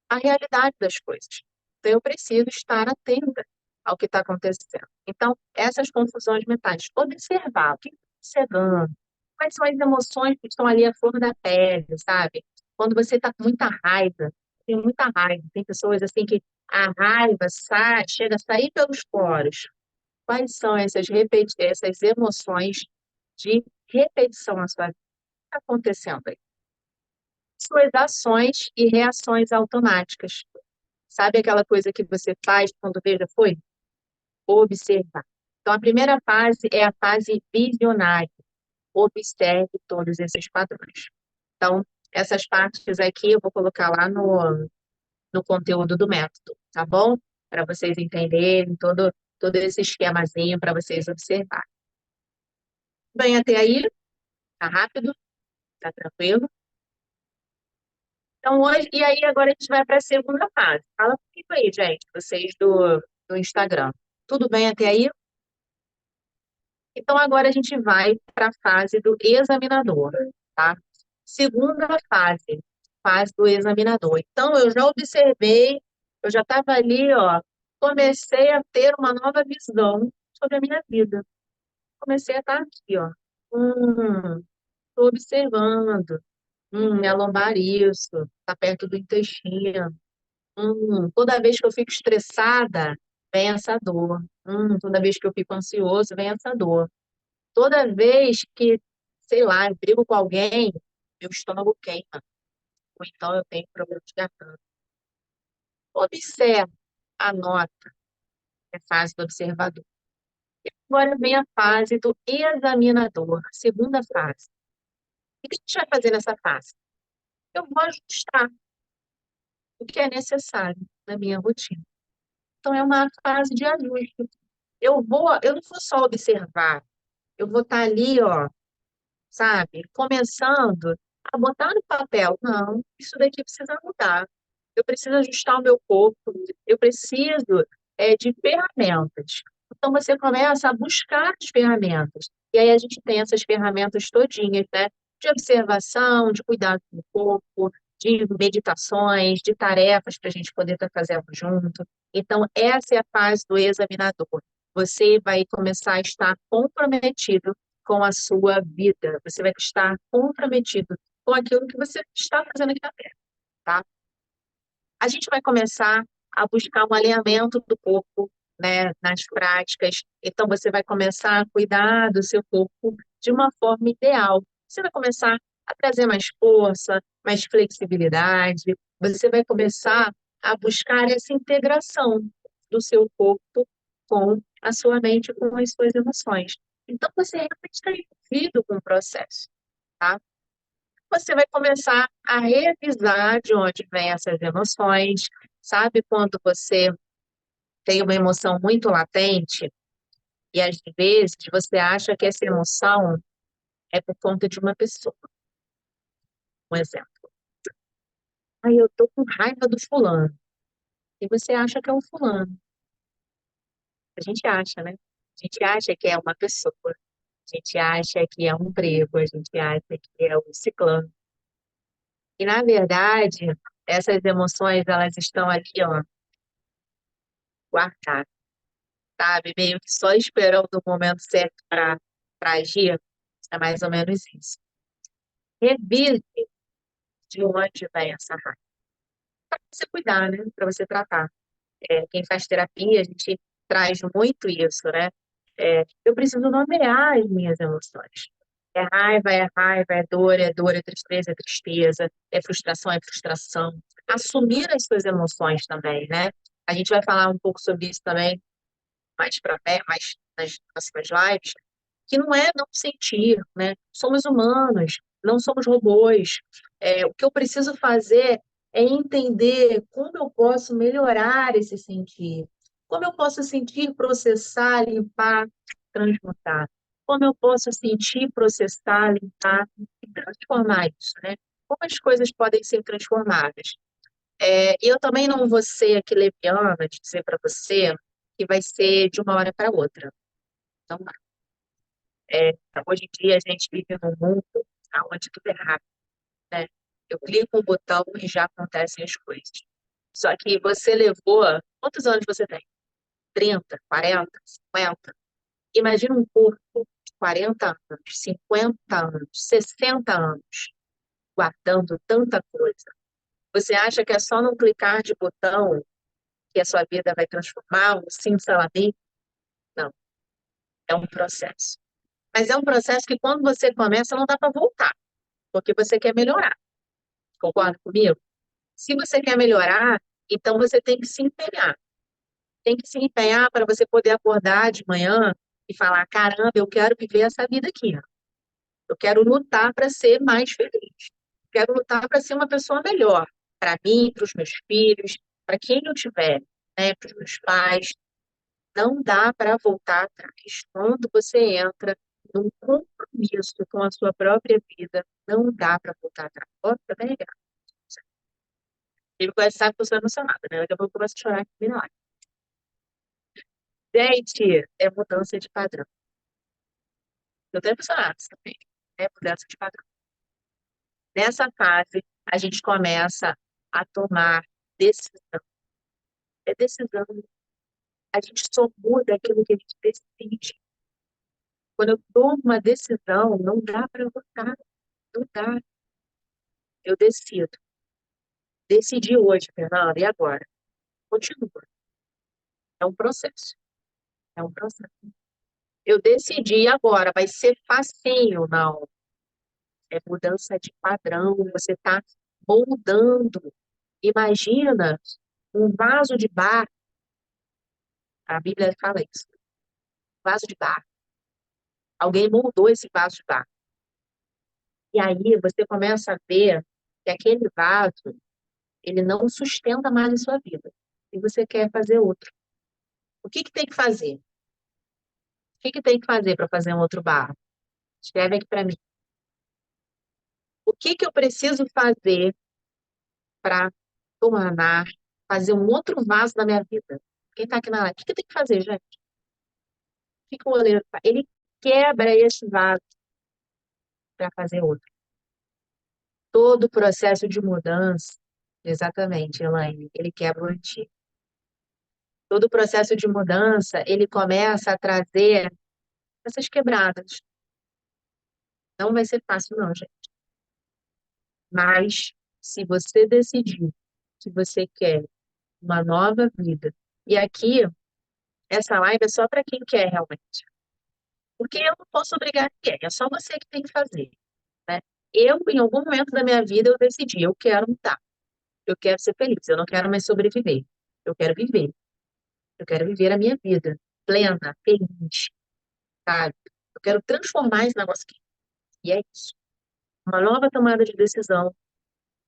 a realidade das coisas. Então, eu preciso estar atenta ao que está acontecendo. Então, essas confusões mentais, observar o que está observando, quais são as emoções que estão ali à flor da pele, sabe? Quando você está com muita raiva, tem muita raiva, tem pessoas assim que a raiva chega a sair pelos poros. Quais são essas emoções de repetição na sua vida? O que está acontecendo aí? Suas ações e reações automáticas. Sabe aquela coisa que você faz quando veja foi? Observar. Então, a primeira fase é a fase visionária. Observe todos esses padrões. Então, essas partes aqui eu vou colocar lá no conteúdo do método, tá bom? Para vocês entenderem todo esse esquemazinho para vocês observarem. Bem, até aí, tá rápido, tá tranquilo. Então, hoje, e aí agora a gente vai para a segunda fase. Fala comigo aí, gente, vocês do Instagram. Tudo bem até aí? Então, agora a gente vai para a fase do examinador, tá? Segunda fase, fase do examinador. Então, eu já observei, eu já estava ali, ó, comecei a ter uma nova visão sobre a minha vida. Comecei a estar aqui, ó. Estou observando. Minha lombar isso, tá perto do intestino. Toda vez que eu fico estressada, vem essa dor. Toda vez que eu fico ansioso, vem essa dor. Toda vez que, sei lá, eu brigo com alguém, meu estômago queima, ou então eu tenho problema de garganta. Observa, anota, é fase do observador. Agora vem a fase do examinador, segunda fase. O que a gente vai fazer nessa fase? Eu vou ajustar o que é necessário na minha rotina. Então, é uma fase de ajuste. Eu não vou só observar, eu vou estar ali, ó, sabe? Começando a botar no papel. Não, isso daqui precisa mudar. Eu preciso ajustar o meu corpo, eu preciso de ferramentas. Então, você começa a buscar as ferramentas. E aí a gente tem essas ferramentas todinhas, né? De observação, de cuidado com o corpo, de meditações, de tarefas para a gente poder estar fazendo junto. Então, essa é a fase do examinador. Você vai começar a estar comprometido com a sua vida. Você vai estar comprometido com aquilo que você está fazendo aqui na Terra, tá? A gente vai começar a buscar um alinhamento do corpo, né, nas práticas. Então, você vai começar a cuidar do seu corpo de uma forma ideal. Você vai começar a trazer mais força, mais flexibilidade. Você vai começar a buscar essa integração do seu corpo com a sua mente, com as suas emoções. Então, você realmente está envolvido com o processo, tá? Você vai começar a revisar de onde vêm essas emoções, sabe? Quando você tem uma emoção muito latente, E às vezes você acha que essa emoção é por conta de uma pessoa. Um exemplo. Aí eu tô com raiva do fulano. E você acha que é o fulano. A gente acha, né? A gente acha que é uma pessoa. A gente acha que é um emprego. A gente acha que é o ciclano. E, na verdade, essas emoções, elas estão ali, ó, guardadas, sabe? Meio que só esperando o momento certo para agir. É mais ou menos isso. Revise de onde vem essa raiva. Para você cuidar, né? Para você tratar. Quem faz terapia, a gente traz muito isso, né? Eu preciso nomear as minhas emoções. É raiva, é dor, é tristeza, é frustração, é frustração. Assumir as suas emoções também, né? A gente vai falar um pouco sobre isso também mais para mais nas próximas lives, que não é não sentir, né? Somos humanos, não somos robôs. O que eu preciso fazer é entender como eu posso melhorar esse sentir, como eu posso sentir, processar, limpar, transmutar, como eu posso sentir, processar, limpar e transformar isso, né? Como as coisas podem ser transformadas. Eu também não vou ser aqui leviana de dizer para você que vai ser de uma hora para outra. Então, é, hoje em dia a gente vive num mundo onde tudo é rápido, né? Eu clico um botão e já acontecem as coisas. Só que você levou. Quantos anos você tem? 30, 40, 50? Imagina um corpo de 40 anos, 50 anos, 60 anos, guardando tanta coisa. Você acha que é só não clicar de botão que a sua vida vai transformar, um sim-salabim? Não, é um processo. Mas é um processo que quando você começa não dá para voltar, porque você quer melhorar. Concorda comigo? Se você quer melhorar, então você tem que se empenhar. Tem que se empenhar para você poder acordar de manhã e falar: caramba, eu quero viver essa vida aqui. Eu quero lutar para ser mais feliz. Quero lutar para ser uma pessoa melhor. Para mim, para os meus filhos, para quem eu tiver, né, para os meus pais. Não dá para voltar atrás. Quando você entra num compromisso com a sua própria vida, não dá para voltar atrás. Ó, tá bem legal. Ele conhece, sabe que eu sou emocionada, né? Daqui a pouco eu começo a chorar aqui na hora. Gente, é mudança de padrão. Eu tô emocionada também. É mudança de padrão. Nessa fase, a gente começa a tomar decisão. É decisão. A gente só muda aquilo que a gente decide. Quando eu tomo uma decisão, não dá para voltar. Não dá. Eu decido. Decidi hoje, Fernanda, e agora? Continua. É um processo. É um processo. Eu decidi agora, vai ser facinho, não. É mudança de padrão, você está moldando. Imagina um vaso de barro, a Bíblia fala isso, vaso de barro. Alguém moldou esse vaso de barro. E aí você começa a ver que aquele vaso, ele não sustenta mais a sua vida. E você quer fazer outro. O que que tem que fazer? O que que tem que fazer para fazer um outro barro? Escreve aqui para mim. O que que eu preciso fazer para tornar, fazer um outro vaso na minha vida? Quem está aqui na live? O que que eu tenho que fazer, gente? O que que o oleiro faz? Ele quebra esse vaso para fazer outro. Todo o processo de mudança, exatamente, Elaine, ele quebra o antigo. Todo o processo de mudança, ele começa a trazer essas quebradas. Não vai ser fácil, não, gente. Mas, se você decidir que você quer uma nova vida, e aqui essa live é só para quem quer realmente. Porque eu não posso obrigar ninguém, é só você que tem que fazer, né? Eu, em algum momento da minha vida, eu decidi, eu quero mudar, eu quero ser feliz, eu não quero mais sobreviver, eu quero viver, eu quero viver a minha vida plena, feliz, sabe? Eu quero transformar esse negócio aqui. E é isso. Uma nova tomada de decisão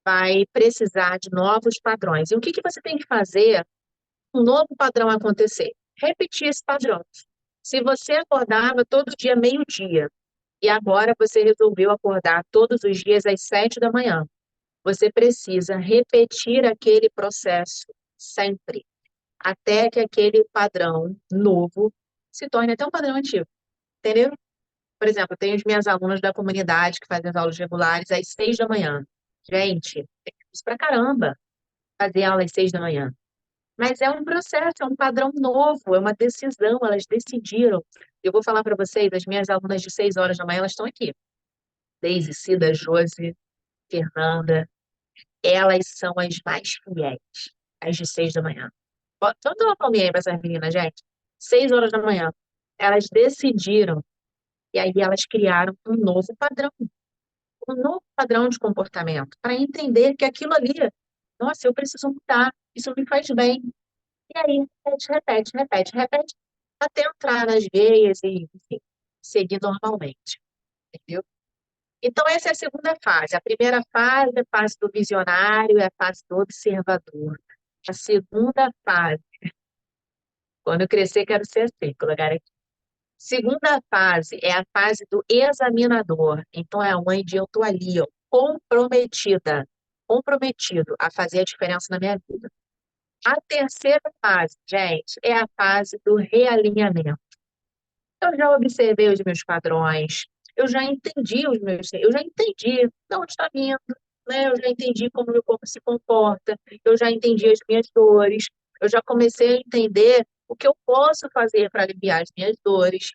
vai precisar de novos padrões. E o que que você tem que fazer para um novo padrão acontecer? Repetir esse padrão. Se você acordava todo dia meio-dia e agora você resolveu acordar todos os dias às 7 da manhã, você precisa repetir aquele processo sempre, até que aquele padrão novo se torne até um padrão antigo, entendeu? Por exemplo, eu tenho as minhas alunas da comunidade que fazem as aulas regulares às 6 da manhã. Gente, é difícil pra caramba fazer aula às 6 da manhã. Mas é um processo, é um padrão novo, é uma decisão, elas decidiram. Eu vou falar para vocês, as minhas alunas de 6 horas da manhã, elas estão aqui. Daisy, Cida, Josi, Fernanda, elas são as mais fiéis, as de 6 da manhã. Então, dá uma palminha aí para essas meninas, gente. 6 horas da manhã. Elas decidiram, e aí elas criaram um novo padrão de comportamento, para entender que aquilo ali, nossa, eu preciso mudar, isso me faz bem. E aí, repete, repete, repete, repete, até entrar nas veias e, enfim, seguir normalmente, entendeu? Então, essa é a segunda fase. A primeira fase é a fase do visionário, é a fase do observador. A segunda fase, quando eu crescer, quero ser assim, colocar aqui. Segunda fase é a fase do examinador. Então, é onde eu estou ali, ó, comprometida, comprometido a fazer a diferença na minha vida. A terceira fase, gente, é a fase do realinhamento. Eu já observei os meus padrões, eu já entendi de onde está vindo, né? Eu já entendi como meu corpo se comporta, eu já entendi as minhas dores, eu já comecei a entender o que eu posso fazer para aliviar as minhas dores.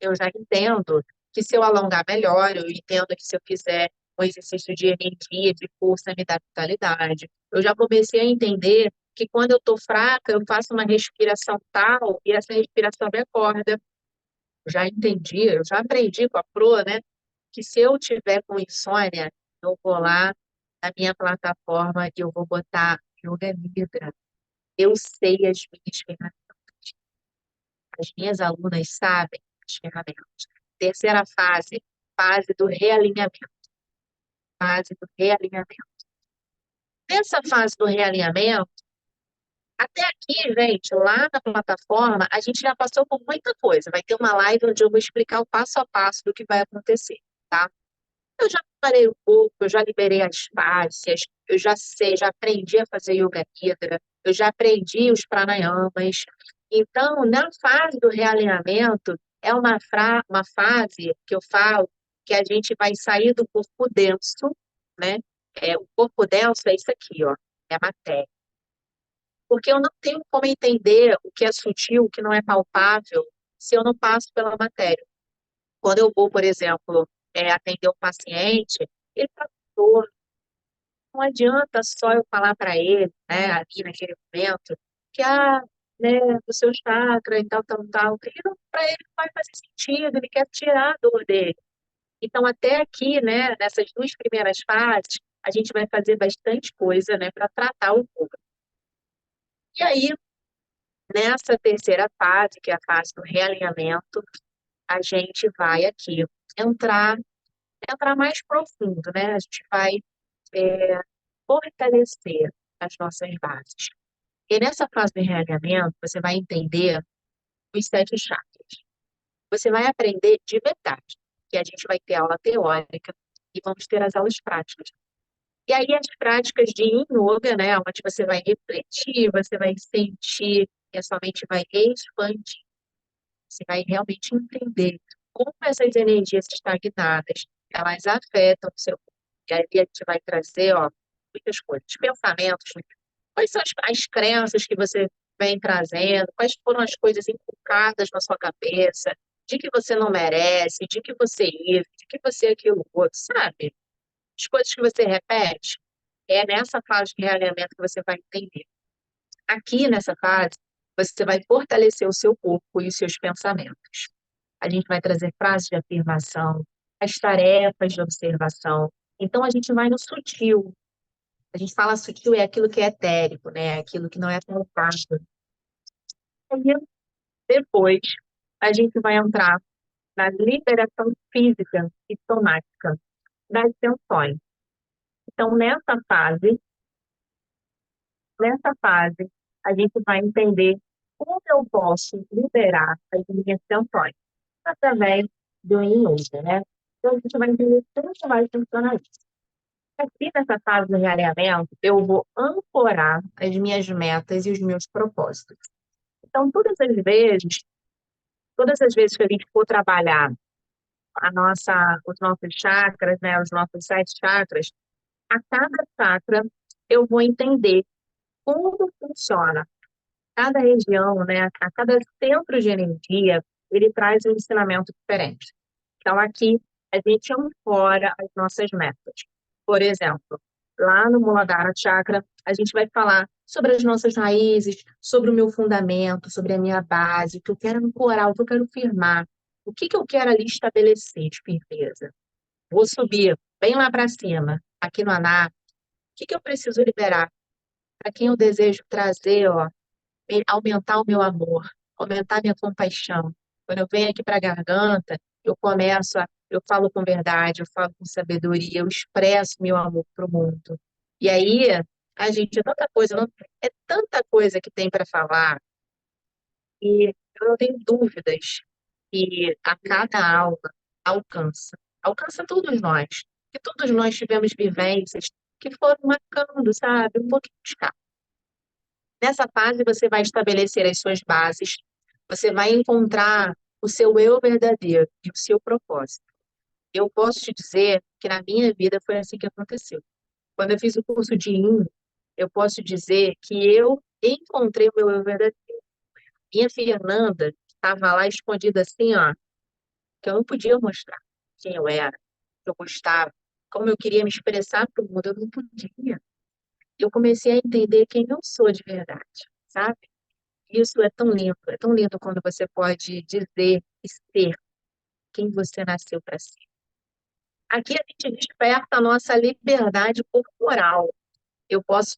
Eu já entendo que se eu alongar melhor, eu entendo que se eu fizer um exercício de energia, de força, me dá vitalidade. Eu já comecei a entender que quando eu estou fraca, eu faço uma respiração tal e essa respiração me acorda. Eu já entendi, eu já aprendi com a Pro, né, que se eu tiver com insônia, eu vou lá na minha plataforma e eu vou botar Yoga Nidra. Eu sei as minhas ferramentas. As minhas alunas sabem as ferramentas. Terceira fase, fase do realinhamento. Fase do realinhamento. Nessa fase do realinhamento, até aqui, gente, lá na plataforma, a gente já passou por muita coisa. Vai ter uma live onde eu vou explicar o passo a passo do que vai acontecer, tá? Eu já preparei o corpo, eu já liberei as fáscias, eu já sei, já aprendi a fazer yoga nidra, eu já aprendi os pranayamas. Então, na fase do realinhamento, é uma fase que eu falo que a gente vai sair do corpo denso, né? O corpo denso é isso aqui, ó, é a matéria. Porque eu não tenho como entender o que é sutil, o que não é palpável, se eu não passo pela matéria. Quando eu vou, por exemplo, atender um paciente, ele está com dor. Não adianta só eu falar para ele, né, ali naquele momento, que, né, o seu chakra e tal, tal, tal. Para ele não vai fazer sentido, ele quer tirar a dor dele. Então, até aqui, né, nessas duas primeiras fases, a gente vai fazer bastante coisa, né, para tratar o corpo. E aí, nessa terceira fase, que é a fase do realinhamento, a gente vai aqui entrar, entrar mais profundo, né? A gente vai é, fortalecer as nossas bases. E nessa fase de realinhamento, você vai entender os sete chakras. Você vai aprender de verdade, que a gente vai ter aula teórica e vamos ter as aulas práticas. E aí as práticas de Yin Yoga, né, onde você vai refletir, você vai sentir, e a sua mente vai expandir. Você vai realmente entender como essas energias estagnadas, elas afetam o seu corpo. E aí a gente vai trazer, ó, muitas coisas, pensamentos, né? Quais são as crenças que você vem trazendo? Quais foram as coisas inculcadas na sua cabeça? De que você não merece, de que você é isso, de que você é aquilo outro, sabe? As coisas que você repete, é nessa fase de realinhamento que você vai entender. Aqui nessa fase, você vai fortalecer o seu corpo e os seus pensamentos. A gente vai trazer frases de afirmação, as tarefas de observação. Então, a gente vai no sutil. A gente fala sutil é aquilo que é etérico, né? Aquilo que não é palpável. Aí, depois, a gente vai entrar na liberação física e somática das tensões. Então, nessa fase, a gente vai entender Como eu posso liberar as minhas tensões? Através do Yin Yoga, né? Então, a gente vai entender como que vai funcionar isso. Aqui nessa fase do realinhamento, eu vou ancorar as minhas metas e os meus propósitos. Então, todas as vezes que a gente for trabalhar os nossos chakras, né, os nossos 7 chakras, a cada chakra eu vou entender como funciona cada região, né, a cada centro de energia, ele traz um ensinamento diferente. Então, aqui, a gente ancora as nossas metas. Por exemplo, lá no Muladhara Chakra, a gente vai falar sobre as nossas raízes, sobre o meu fundamento, sobre a minha base, o que eu quero ancorar, o que eu quero firmar, o que que eu quero ali estabelecer de firmeza. Vou subir bem lá para cima, aqui no Aná, o que que eu preciso liberar? Para quem eu desejo trazer, ó, aumentar o meu amor, aumentar a minha compaixão. Quando eu venho aqui para a garganta, eu falo com verdade, eu falo com sabedoria, eu expresso meu amor para o mundo. E aí, a gente, é tanta coisa que tem para falar, e eu não tenho dúvidas que a cada aula alcança todos nós, que todos nós tivemos vivências que foram marcando, sabe, um pouquinho de cada. Nessa fase, você vai estabelecer as suas bases, você vai encontrar o seu eu verdadeiro e o seu propósito. Eu posso te dizer que na minha vida foi assim que aconteceu. Quando eu fiz o curso de IN, eu posso dizer que eu encontrei o meu eu verdadeiro. Minha Fernanda estava lá escondida assim, ó, que eu não podia mostrar quem eu era, que eu gostava, como eu queria me expressar para o mundo, eu não podia. Eu comecei a entender quem eu sou de verdade, sabe? Isso é tão lindo quando você pode dizer e ser quem você nasceu para ser. Aqui a gente desperta a nossa liberdade corporal. Eu posso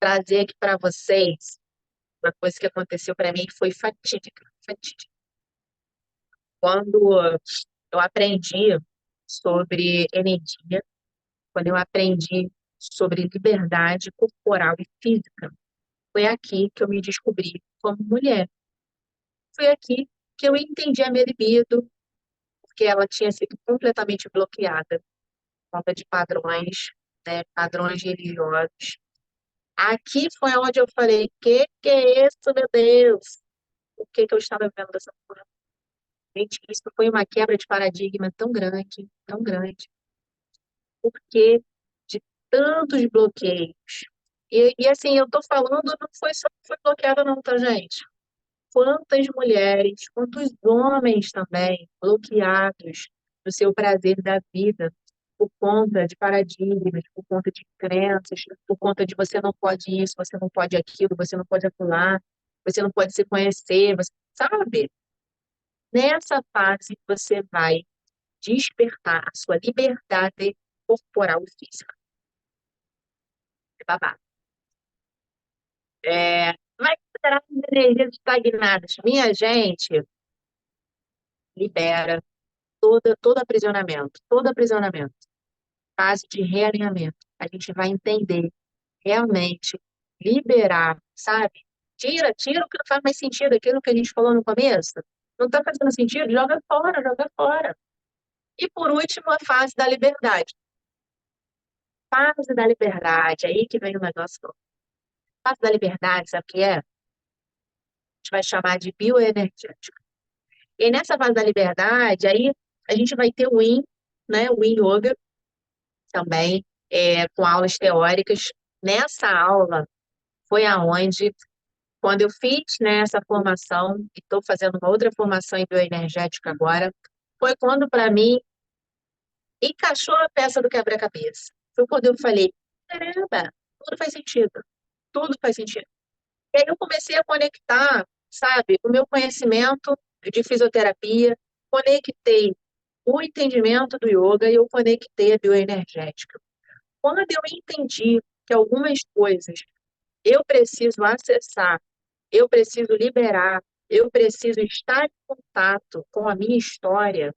trazer aqui para vocês uma coisa que aconteceu para mim que foi fatídica, fatídica. Quando eu aprendi sobre energia, quando eu aprendi sobre liberdade corporal e física, foi aqui que eu me descobri como mulher. Foi aqui que eu entendi a minha libido, porque ela tinha sido completamente bloqueada por conta de padrões, né, padrões religiosos. Aqui foi onde eu falei, que é isso, meu Deus? O que que eu estava vendo dessa forma? Gente, isso foi uma quebra de paradigma tão grande, porque de tantos bloqueios. E assim, eu tô falando, não foi só que foi bloqueada não, tá, gente? Quantas mulheres, quantos homens também bloqueados do seu prazer da vida por conta de paradigmas, por conta de crenças, por conta de você não pode isso, você não pode aquilo, você não pode acular, você não pode se conhecer, você, sabe? Nessa fase você vai despertar a sua liberdade corporal e física. É babado. Vai considerar as energias estagnadas. Minha gente, libera todo aprisionamento, fase de realinhamento. A gente vai entender, realmente, liberar, sabe? Tira o que não faz mais sentido, aquilo que a gente falou no começo. Não está fazendo sentido? Joga fora, joga fora. E por último, a fase da liberdade. Fase da liberdade, aí que vem o negócio todo. Fase da liberdade, sabe o que é? A gente vai chamar de bioenergética. E nessa fase da liberdade, aí a gente vai ter o Yin, né? O Yin Yoga, também, com aulas teóricas. Nessa aula foi aonde, quando eu fiz, né, essa formação, e estou fazendo uma outra formação em bioenergética agora, foi quando, para mim, encaixou a peça do quebra-cabeça. Foi quando eu falei, caramba, tudo faz sentido, tudo faz sentido. E aí eu comecei a conectar, sabe, o meu conhecimento de fisioterapia, conectei o entendimento do yoga e eu conectei a bioenergética. Quando eu entendi que algumas coisas eu preciso acessar, eu preciso liberar, eu preciso estar em contato com a minha história,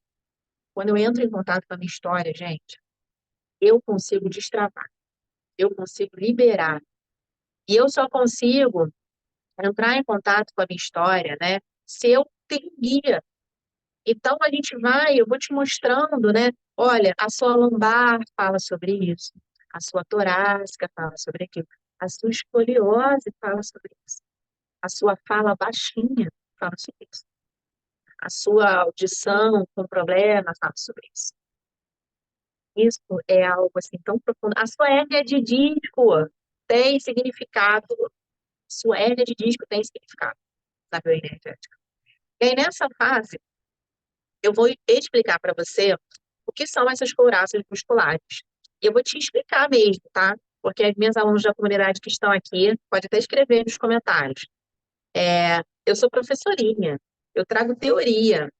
quando eu entro em contato com a minha história, gente, eu consigo destravar, eu consigo liberar. E eu só consigo entrar em contato com a minha história, né? Se eu tenho um guia. Então, a gente vai, eu vou te mostrando, né? Olha, a sua lombar fala sobre isso, a sua torácica fala sobre aquilo, a sua escoliose fala sobre isso, a sua fala baixinha fala sobre isso, a sua audição com problema fala sobre isso. Isso é algo assim tão profundo. A sua hérnia de disco tem significado, sua hérnia de disco tem significado na bioenergética. E aí, nessa fase, eu vou explicar para você o que são essas couraças musculares. Eu vou te explicar mesmo, tá? Porque as minhas alunas da comunidade que estão aqui, pode até escrever nos comentários. Eu sou professorinha, eu trago teoria,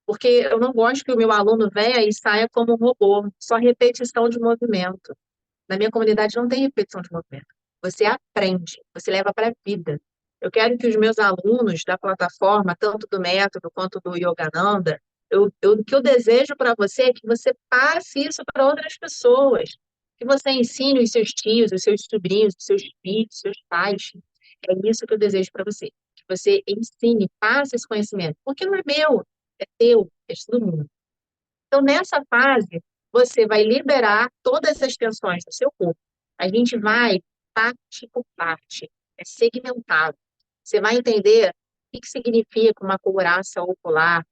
porque eu não gosto que o meu aluno venha e saia como um robô, só repetição de movimento. Na minha comunidade não tem repetição de movimento. Você aprende, você leva para a vida. Eu quero que os meus alunos da plataforma, tanto do método quanto do Yogananda, o que eu desejo para você é que você passe isso para outras pessoas. Que você ensine os seus tios, os seus sobrinhos, os seus filhos, os seus pais. É isso que eu desejo para você. Que você ensine, passe esse conhecimento. Porque não é meu, é teu, é de todo mundo. Então, nessa fase, você vai liberar todas as tensões do seu corpo. A gente vai parte por parte, é segmentado. Você vai entender o que significa uma couraça ocular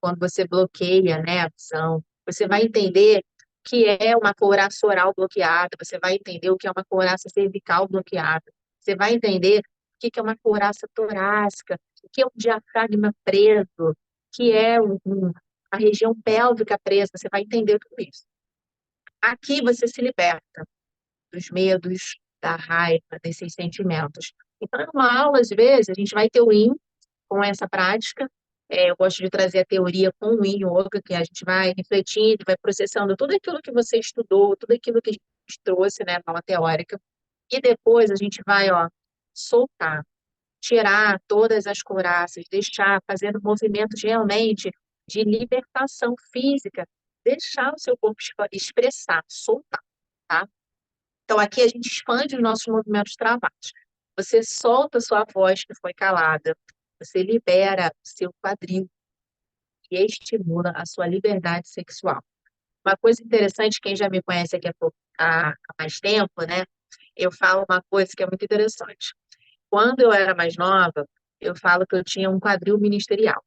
quando você bloqueia, né, a visão. Você vai entender o que é uma couraça oral bloqueada, você vai entender o que é uma couraça cervical bloqueada, você vai entender o que é uma couraça torácica, o que é um diafragma preso, o que é a região pélvica presa, você vai entender tudo isso. Aqui você se liberta dos medos, da raiva, desses sentimentos. Então, numa aula, às vezes, a gente vai ter o Yin com essa prática. Eu gosto de trazer a teoria com o Yin Yoga, que a gente vai refletindo, vai processando tudo aquilo que você estudou, tudo aquilo que a gente trouxe, né, na aula teórica. E depois a gente vai, ó, soltar, tirar todas as couraças, deixar, fazendo movimentos realmente de libertação física, deixar o seu corpo expressar, soltar, tá? Então, aqui a gente expande os nossos movimentos travados. Você solta a sua voz que foi calada, você libera o seu quadril e estimula a sua liberdade sexual. Uma coisa interessante, quem já me conhece aqui há mais tempo, né? Eu falo uma coisa que é muito interessante. Quando eu era mais nova, eu falo que eu tinha um quadril ministerial.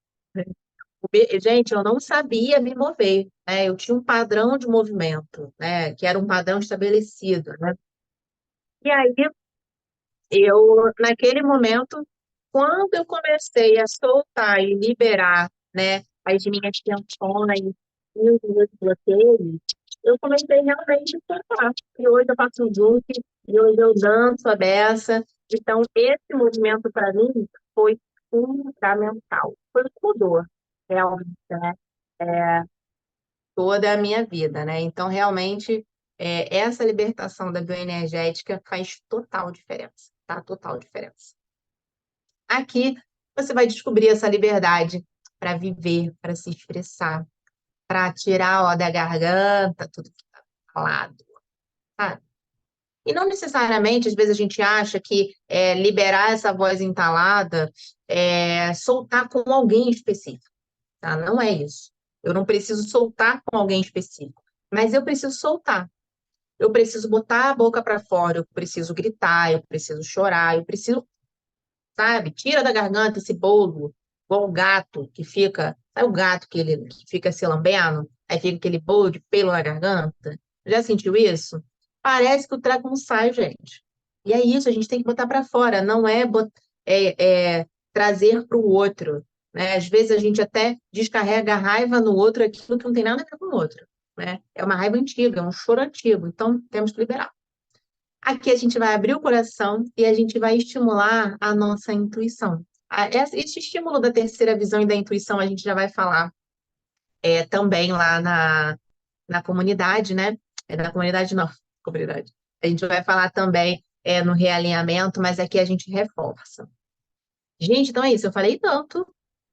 Gente, eu não sabia me mover, né? Eu tinha um padrão de movimento, né? Que era um padrão estabelecido, né? E aí, naquele momento, quando eu comecei a soltar e liberar, né, as minhas tensões e os meus bloqueios, eu comecei realmente a soltar. E hoje eu faço junto, e hoje eu danço a beça. Então, esse movimento, para mim, foi fundamental. Foi o que mudou, realmente, né? Toda a minha vida, né? Então, realmente, essa libertação da bioenergética faz total diferença, tá? Total diferença. Aqui, você vai descobrir essa liberdade para viver, para se expressar, para tirar, ó, da garganta tudo que está falado, sabe? E não necessariamente, às vezes a gente acha que liberar essa voz entalada é soltar com alguém específico, tá? Não é isso. Eu não preciso soltar com alguém específico, mas eu preciso soltar. Eu preciso botar a boca para fora, eu preciso gritar, eu preciso chorar, eu preciso, sabe? Tira da garganta esse bolo, igual o gato que fica, sabe o gato que fica se lambendo? Aí fica aquele bolo de pelo na garganta. Já sentiu isso? Parece que o treco não sai, gente. E é isso, a gente tem que botar para fora, não é, trazer para o outro, né? Às vezes a gente até descarrega a raiva no outro, aquilo que não tem nada a ver com o outro, né? É uma raiva antiga, é um choro antigo, então temos que liberar. Aqui a gente vai abrir o coração e a gente vai estimular a nossa intuição. Esse estímulo da terceira visão e da intuição a gente já vai falar também lá na comunidade, né? Na comunidade não, comunidade. A gente vai falar também no realinhamento, mas aqui a gente reforça. Gente, então é isso, eu falei tanto.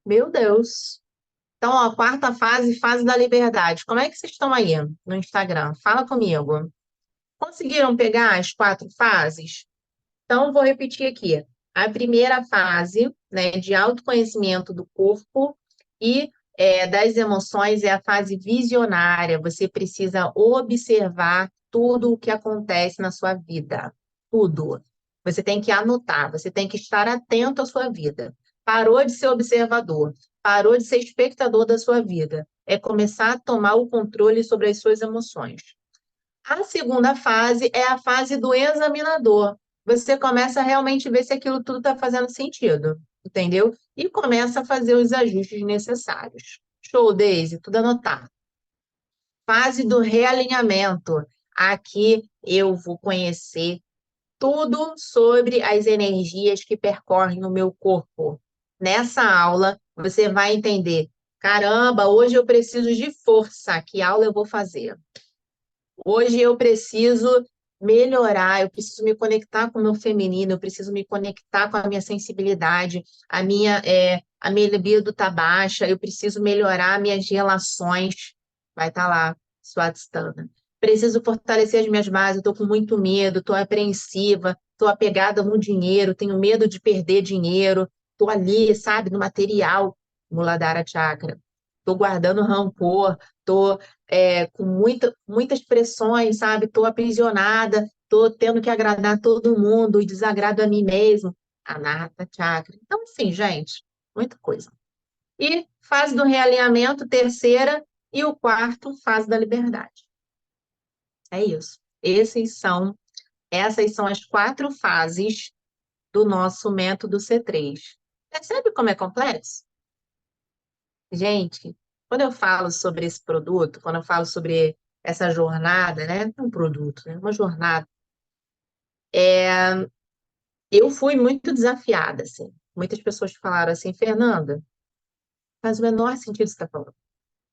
Meu Deus. Então, ó, quarta fase, fase da liberdade. Como é que vocês estão aí no Instagram? Fala comigo. Conseguiram pegar as quatro fases? Então, vou repetir aqui. A primeira fase, né, de autoconhecimento do corpo e das emoções é a fase visionária. Você precisa observar tudo o que acontece na sua vida. Tudo. Você tem que anotar, você tem que estar atento à sua vida. Parou de ser observador, parou de ser espectador da sua vida. É começar a tomar o controle sobre as suas emoções. A segunda fase é a fase do examinador. Você começa a realmente ver se aquilo tudo está fazendo sentido, entendeu? E começa a fazer os ajustes necessários. Show, Daisy, tudo anotado. Fase do realinhamento. Aqui eu vou conhecer tudo sobre as energias que percorrem o meu corpo. Nessa aula, você vai entender: caramba, hoje eu preciso de força, que aula eu vou fazer? Hoje eu preciso melhorar, eu preciso me conectar com o meu feminino, eu preciso me conectar com a minha sensibilidade, a minha libido está baixa, eu preciso melhorar minhas relações. Vai estar lá, Swatistana. Preciso fortalecer as minhas bases, eu estou com muito medo, estou apreensiva, estou apegada no dinheiro, tenho medo de perder dinheiro, estou ali, sabe, no material, Muladhara Chakra. Estou guardando rancor, estou com muitas pressões, sabe? Estou aprisionada, estou tendo que agradar todo mundo e desagrado a mim mesmo. Anahata Chakra. Então, assim, gente, muita coisa. E fase do realinhamento, terceira, e o quarto, fase da liberdade. É isso. Essas são as 4 fases do nosso método C3. Percebe como é complexo? Gente, quando eu falo sobre esse produto, quando eu falo sobre essa jornada, né? Não um produto, né? Uma jornada. Eu fui muito desafiada, assim. Muitas pessoas falaram assim, Fernanda, faz o menor sentido você estar falando.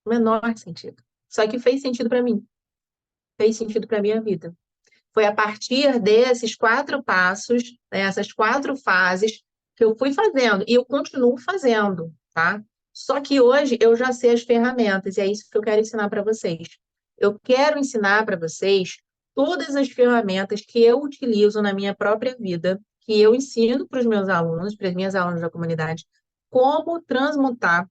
O menor sentido. Só que fez sentido para mim. Fez sentido para minha vida. Foi a partir desses 4 passos, né, essas 4 fases, que eu fui fazendo. E eu continuo fazendo, tá? Só que hoje eu já sei as ferramentas, e é isso que eu quero ensinar para vocês. Eu quero ensinar para vocês todas as ferramentas que eu utilizo na minha própria vida, que eu ensino para os meus alunos, para as minhas alunas da comunidade, como transmutar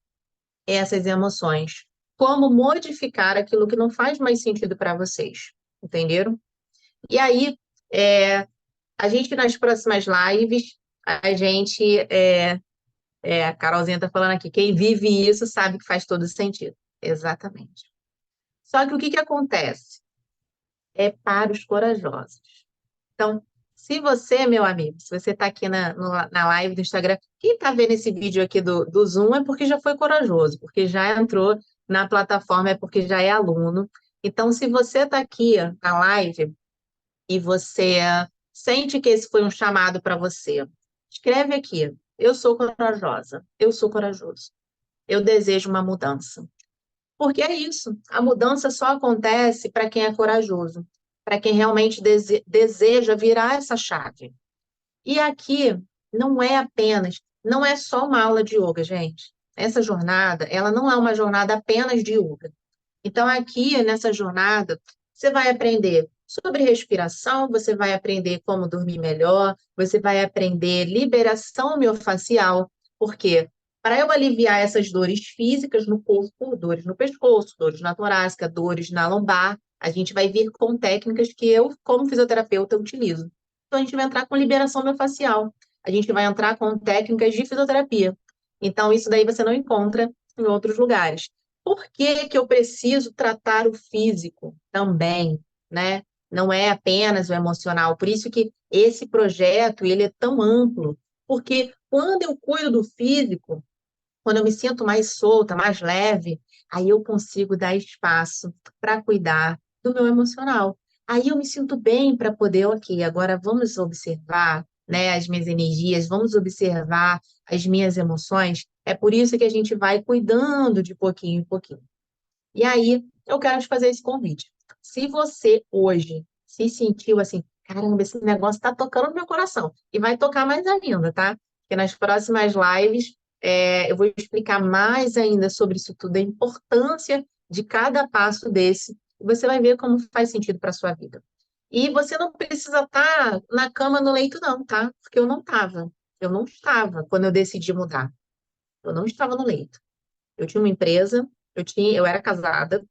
essas emoções, como modificar aquilo que não faz mais sentido para vocês. Entenderam? E aí, é, a gente nas próximas lives, a gente, a Carolzinha está falando aqui, quem vive isso sabe que faz todo sentido. Exatamente. Só que o que que acontece? É para os corajosos. Então, se você, meu amigo, se você está aqui na live do Instagram, quem está vendo esse vídeo aqui do Zoom é porque já foi corajoso, porque já entrou na plataforma, é porque já é aluno. Então, se você está aqui na live, e você sente que esse foi um chamado para você, escreve aqui: eu sou corajosa, eu sou corajoso, eu desejo uma mudança. Porque é isso, a mudança só acontece para quem é corajoso, para quem realmente deseja virar essa chave. E aqui não é só uma aula de yoga, gente. Essa jornada, ela não é uma jornada apenas de yoga. Então, aqui nessa jornada, você vai aprender sobre respiração, você vai aprender como dormir melhor, você vai aprender liberação miofascial, porque para eu aliviar essas dores físicas no corpo, dores no pescoço, dores na torácica, dores na lombar, a gente vai vir com técnicas que eu, como fisioterapeuta, utilizo. Então, a gente vai entrar com liberação miofascial, a gente vai entrar com técnicas de fisioterapia. Então, isso daí você não encontra em outros lugares. Por que que eu preciso tratar o físico também, né? Não é apenas o emocional. Por isso que esse projeto, ele é tão amplo, porque quando eu cuido do físico, quando eu me sinto mais solta, mais leve, aí eu consigo dar espaço para cuidar do meu emocional. Aí eu me sinto bem para poder, ok, agora vamos observar, né, as minhas energias, vamos observar as minhas emoções. É por isso que a gente vai cuidando de pouquinho em pouquinho. E aí, eu quero te fazer esse convite. Se você hoje se sentiu assim, caramba, esse negócio está tocando no meu coração, e vai tocar mais ainda, tá? Porque nas próximas lives eu vou explicar mais ainda sobre isso tudo, a importância de cada passo desse, e você vai ver como faz sentido para a sua vida. E você não precisa estar na cama, no leito, não, tá? Porque eu não estava. Eu não estava quando eu decidi mudar. Eu não estava no leito. Eu tinha uma empresa, eu era casada,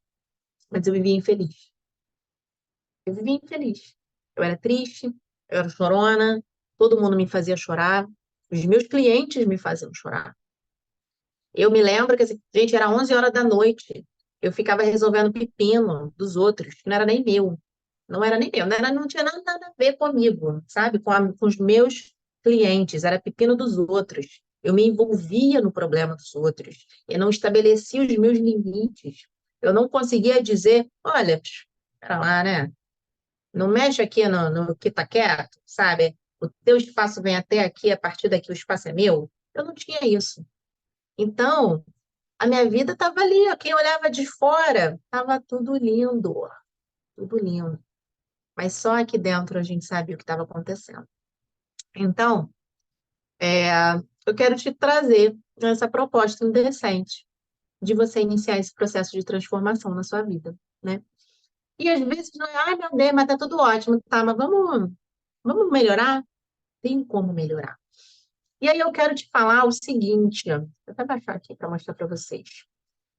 mas eu vivia infeliz. Eu vivia infeliz. Eu era triste, eu era chorona, todo mundo me fazia chorar, os meus clientes me faziam chorar. Eu me lembro que, assim, gente, era 11 horas da noite. Eu ficava resolvendo pepino dos outros, que não era nem meu. Não era nem meu, não tinha nada a ver comigo, sabe? Com os meus clientes, era pepino dos outros. Eu me envolvia no problema dos outros. Eu não estabelecia os meus limites. Eu não conseguia dizer, olha, pera lá, né? Não mexe aqui no que tá quieto, sabe? O teu espaço vem até aqui, a partir daqui o espaço é meu. Eu não tinha isso. Então, a minha vida estava ali, ó. Quem olhava de fora, estava tudo lindo, tudo lindo. Mas só aqui dentro a gente sabia o que estava acontecendo. Então, eu quero te trazer essa proposta indecente de você iniciar esse processo de transformação na sua vida, né? E às vezes não é, ai meu Deus, mas tá tudo ótimo, tá, mas vamos melhorar? Tem como melhorar. E aí eu quero te falar o seguinte, ó, vou até baixar aqui para mostrar para vocês.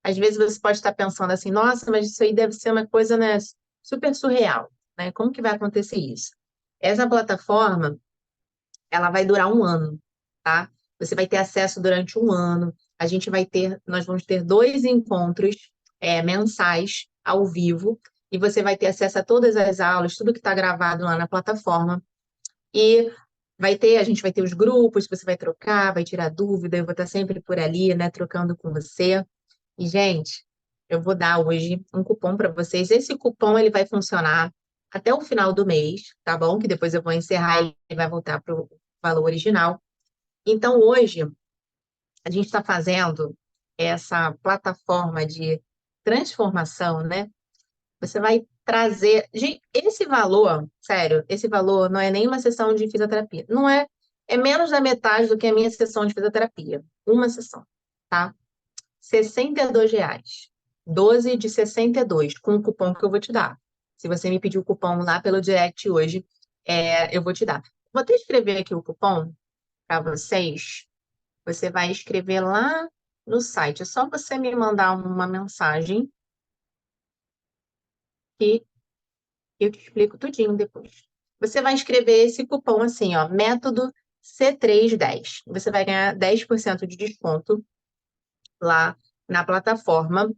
Às vezes você pode estar pensando assim, nossa, mas isso aí deve ser uma coisa, né, super surreal, né? Como que vai acontecer isso? Essa plataforma, ela vai durar um ano, tá? Você vai ter acesso durante um ano. Nós vamos ter dois encontros mensais ao vivo e você vai ter acesso a todas as aulas, tudo que está gravado lá na plataforma. E a gente vai ter os grupos, você vai trocar, vai tirar dúvida, eu vou estar sempre por ali, né, trocando com você. E, gente, eu vou dar hoje um cupom para vocês. Esse cupom ele vai funcionar até o final do mês, tá bom? Que depois eu vou encerrar e ele vai voltar para o valor original. Então, hoje, a gente está fazendo essa plataforma de transformação, né? Você vai trazer. Gente, esse valor, sério, esse valor não é nem uma sessão de fisioterapia. Não é. É menos da metade do que a minha sessão de fisioterapia. Uma sessão, tá? R$ 62. 12 de 62 com o cupom que eu vou te dar. Se você me pedir o cupom lá pelo direct hoje, eu vou te dar. Vou até escrever aqui o cupom para vocês. Você vai escrever lá no site. É só você me mandar uma mensagem que eu te explico tudinho depois. Você vai escrever esse cupom assim, ó, método C310. Você vai ganhar 10% de desconto lá na plataforma.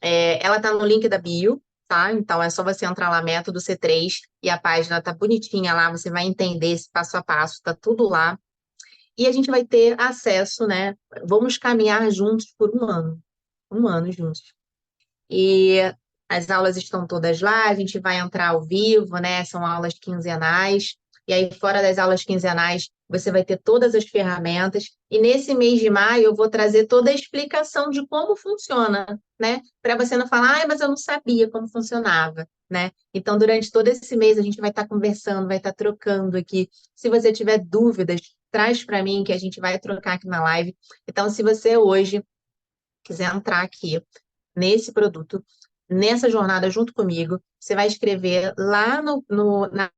Ela tá no link da bio, tá? Então é só você entrar lá, método C3, e a página tá bonitinha lá, você vai entender esse passo a passo, tá tudo lá. E a gente vai ter acesso, né? Vamos caminhar juntos por um ano juntos. E as aulas estão todas lá, a gente vai entrar ao vivo, né? São aulas quinzenais. E aí, fora das aulas quinzenais, você vai ter todas as ferramentas. E nesse mês de maio, eu vou trazer toda a explicação de como funciona, né? Para você não falar, ai, mas eu não sabia como funcionava, né? Então, durante todo esse mês, a gente vai estar conversando, vai estar trocando aqui. Se você tiver dúvidas, traz para mim que a gente vai trocar aqui na live. Então, se você hoje quiser entrar aqui nesse produto, nessa jornada junto comigo, você vai escrever lá na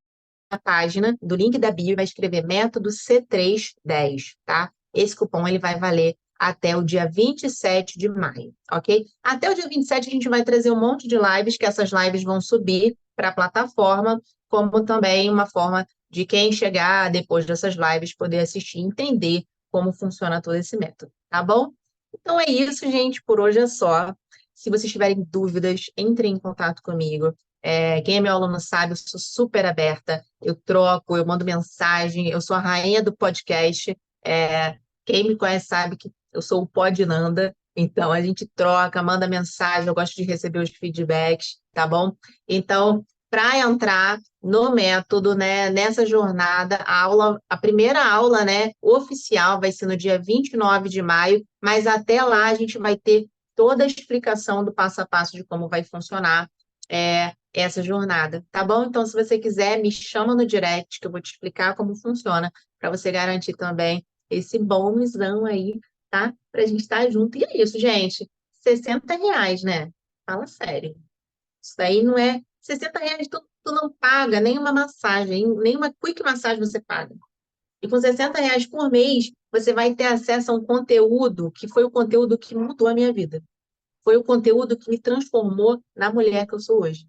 página do link da bio, vai escrever método C310, tá? Esse cupom ele vai valer até o dia 27 de maio, ok? Até o dia 27 a gente vai trazer um monte de lives, que essas lives vão subir para a plataforma, como também uma forma de quem chegar depois dessas lives poder assistir e entender como funciona todo esse método, tá bom? Então é isso, gente, por hoje é só. Se vocês tiverem dúvidas, entrem em contato comigo. Quem é meu aluno sabe, eu sou super aberta, eu troco, eu mando mensagem, eu sou a rainha do podcast. Quem me conhece sabe que eu sou o Pod Nanda, então a gente troca, manda mensagem, eu gosto de receber os feedbacks, tá bom? Então, para entrar no método, né, nessa jornada, a primeira aula, né, oficial vai ser no dia 29 de maio, mas até lá a gente vai ter toda a explicação do passo a passo de como vai funcionar essa jornada, tá bom? Então, se você quiser, me chama no direct, que eu vou te explicar como funciona, para você garantir também esse bônusão aí, tá? Para a gente estar junto. E é isso, gente. R$ 60, né? Fala sério. Isso daí não é. R$ 60 tu não paga nenhuma massagem, nenhuma quick massagem você paga. E com R$ 60 por mês, você vai ter acesso a um conteúdo que foi o conteúdo que mudou a minha vida. Foi o conteúdo que me transformou na mulher que eu sou hoje.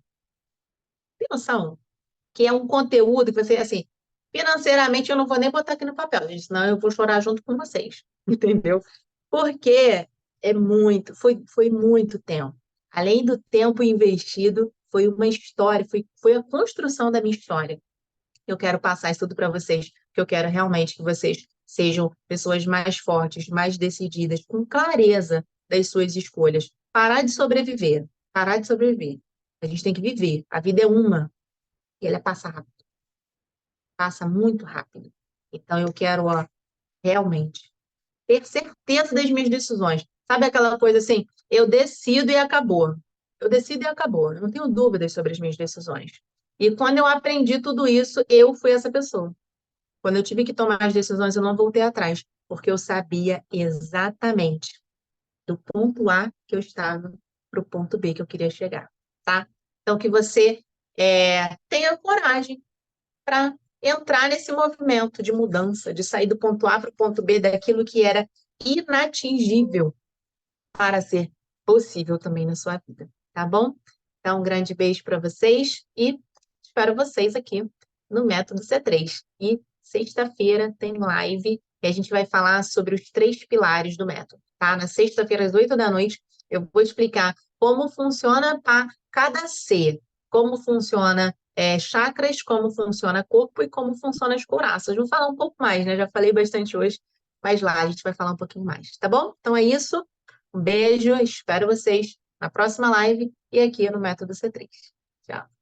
Tem noção? Que é um conteúdo que você, assim, financeiramente eu não vou nem botar aqui no papel, gente, senão eu vou chorar junto com vocês, entendeu? Porque foi muito tempo. Além do tempo investido, foi uma história, foi a construção da minha história. Eu quero passar isso tudo para vocês, porque eu quero realmente que vocês sejam pessoas mais fortes, mais decididas, com clareza das suas escolhas. Parar de sobreviver, parar de sobreviver. A gente tem que viver. A vida é uma, e ela passa rápido, passa muito rápido. Então eu quero, ó, realmente ter certeza das minhas decisões. Sabe aquela coisa assim, eu decido e acabou. Eu decido e acabou. Eu não tenho dúvidas sobre as minhas decisões. E quando eu aprendi tudo isso, eu fui essa pessoa. Quando eu tive que tomar as decisões, eu não voltei atrás, porque eu sabia exatamente do ponto A que eu estava para o ponto B que eu queria chegar, tá? Então, que você tenha coragem para entrar nesse movimento de mudança, de sair do ponto A para o ponto B, daquilo que era inatingível para ser possível também na sua vida, tá bom? Então, um grande beijo para vocês e espero vocês aqui no Método C3. E sexta-feira tem live e a gente vai falar sobre os 3 pilares do método, tá? Na sexta-feira, às 8 da noite, eu vou explicar como funciona cada C, como funciona chakras, como funciona corpo e como funciona as couraças. Vou falar um pouco mais, né? Já falei bastante hoje, mas lá a gente vai falar um pouquinho mais, tá bom? Então é isso. Um beijo, espero vocês na próxima live e aqui no Método C3. Tchau.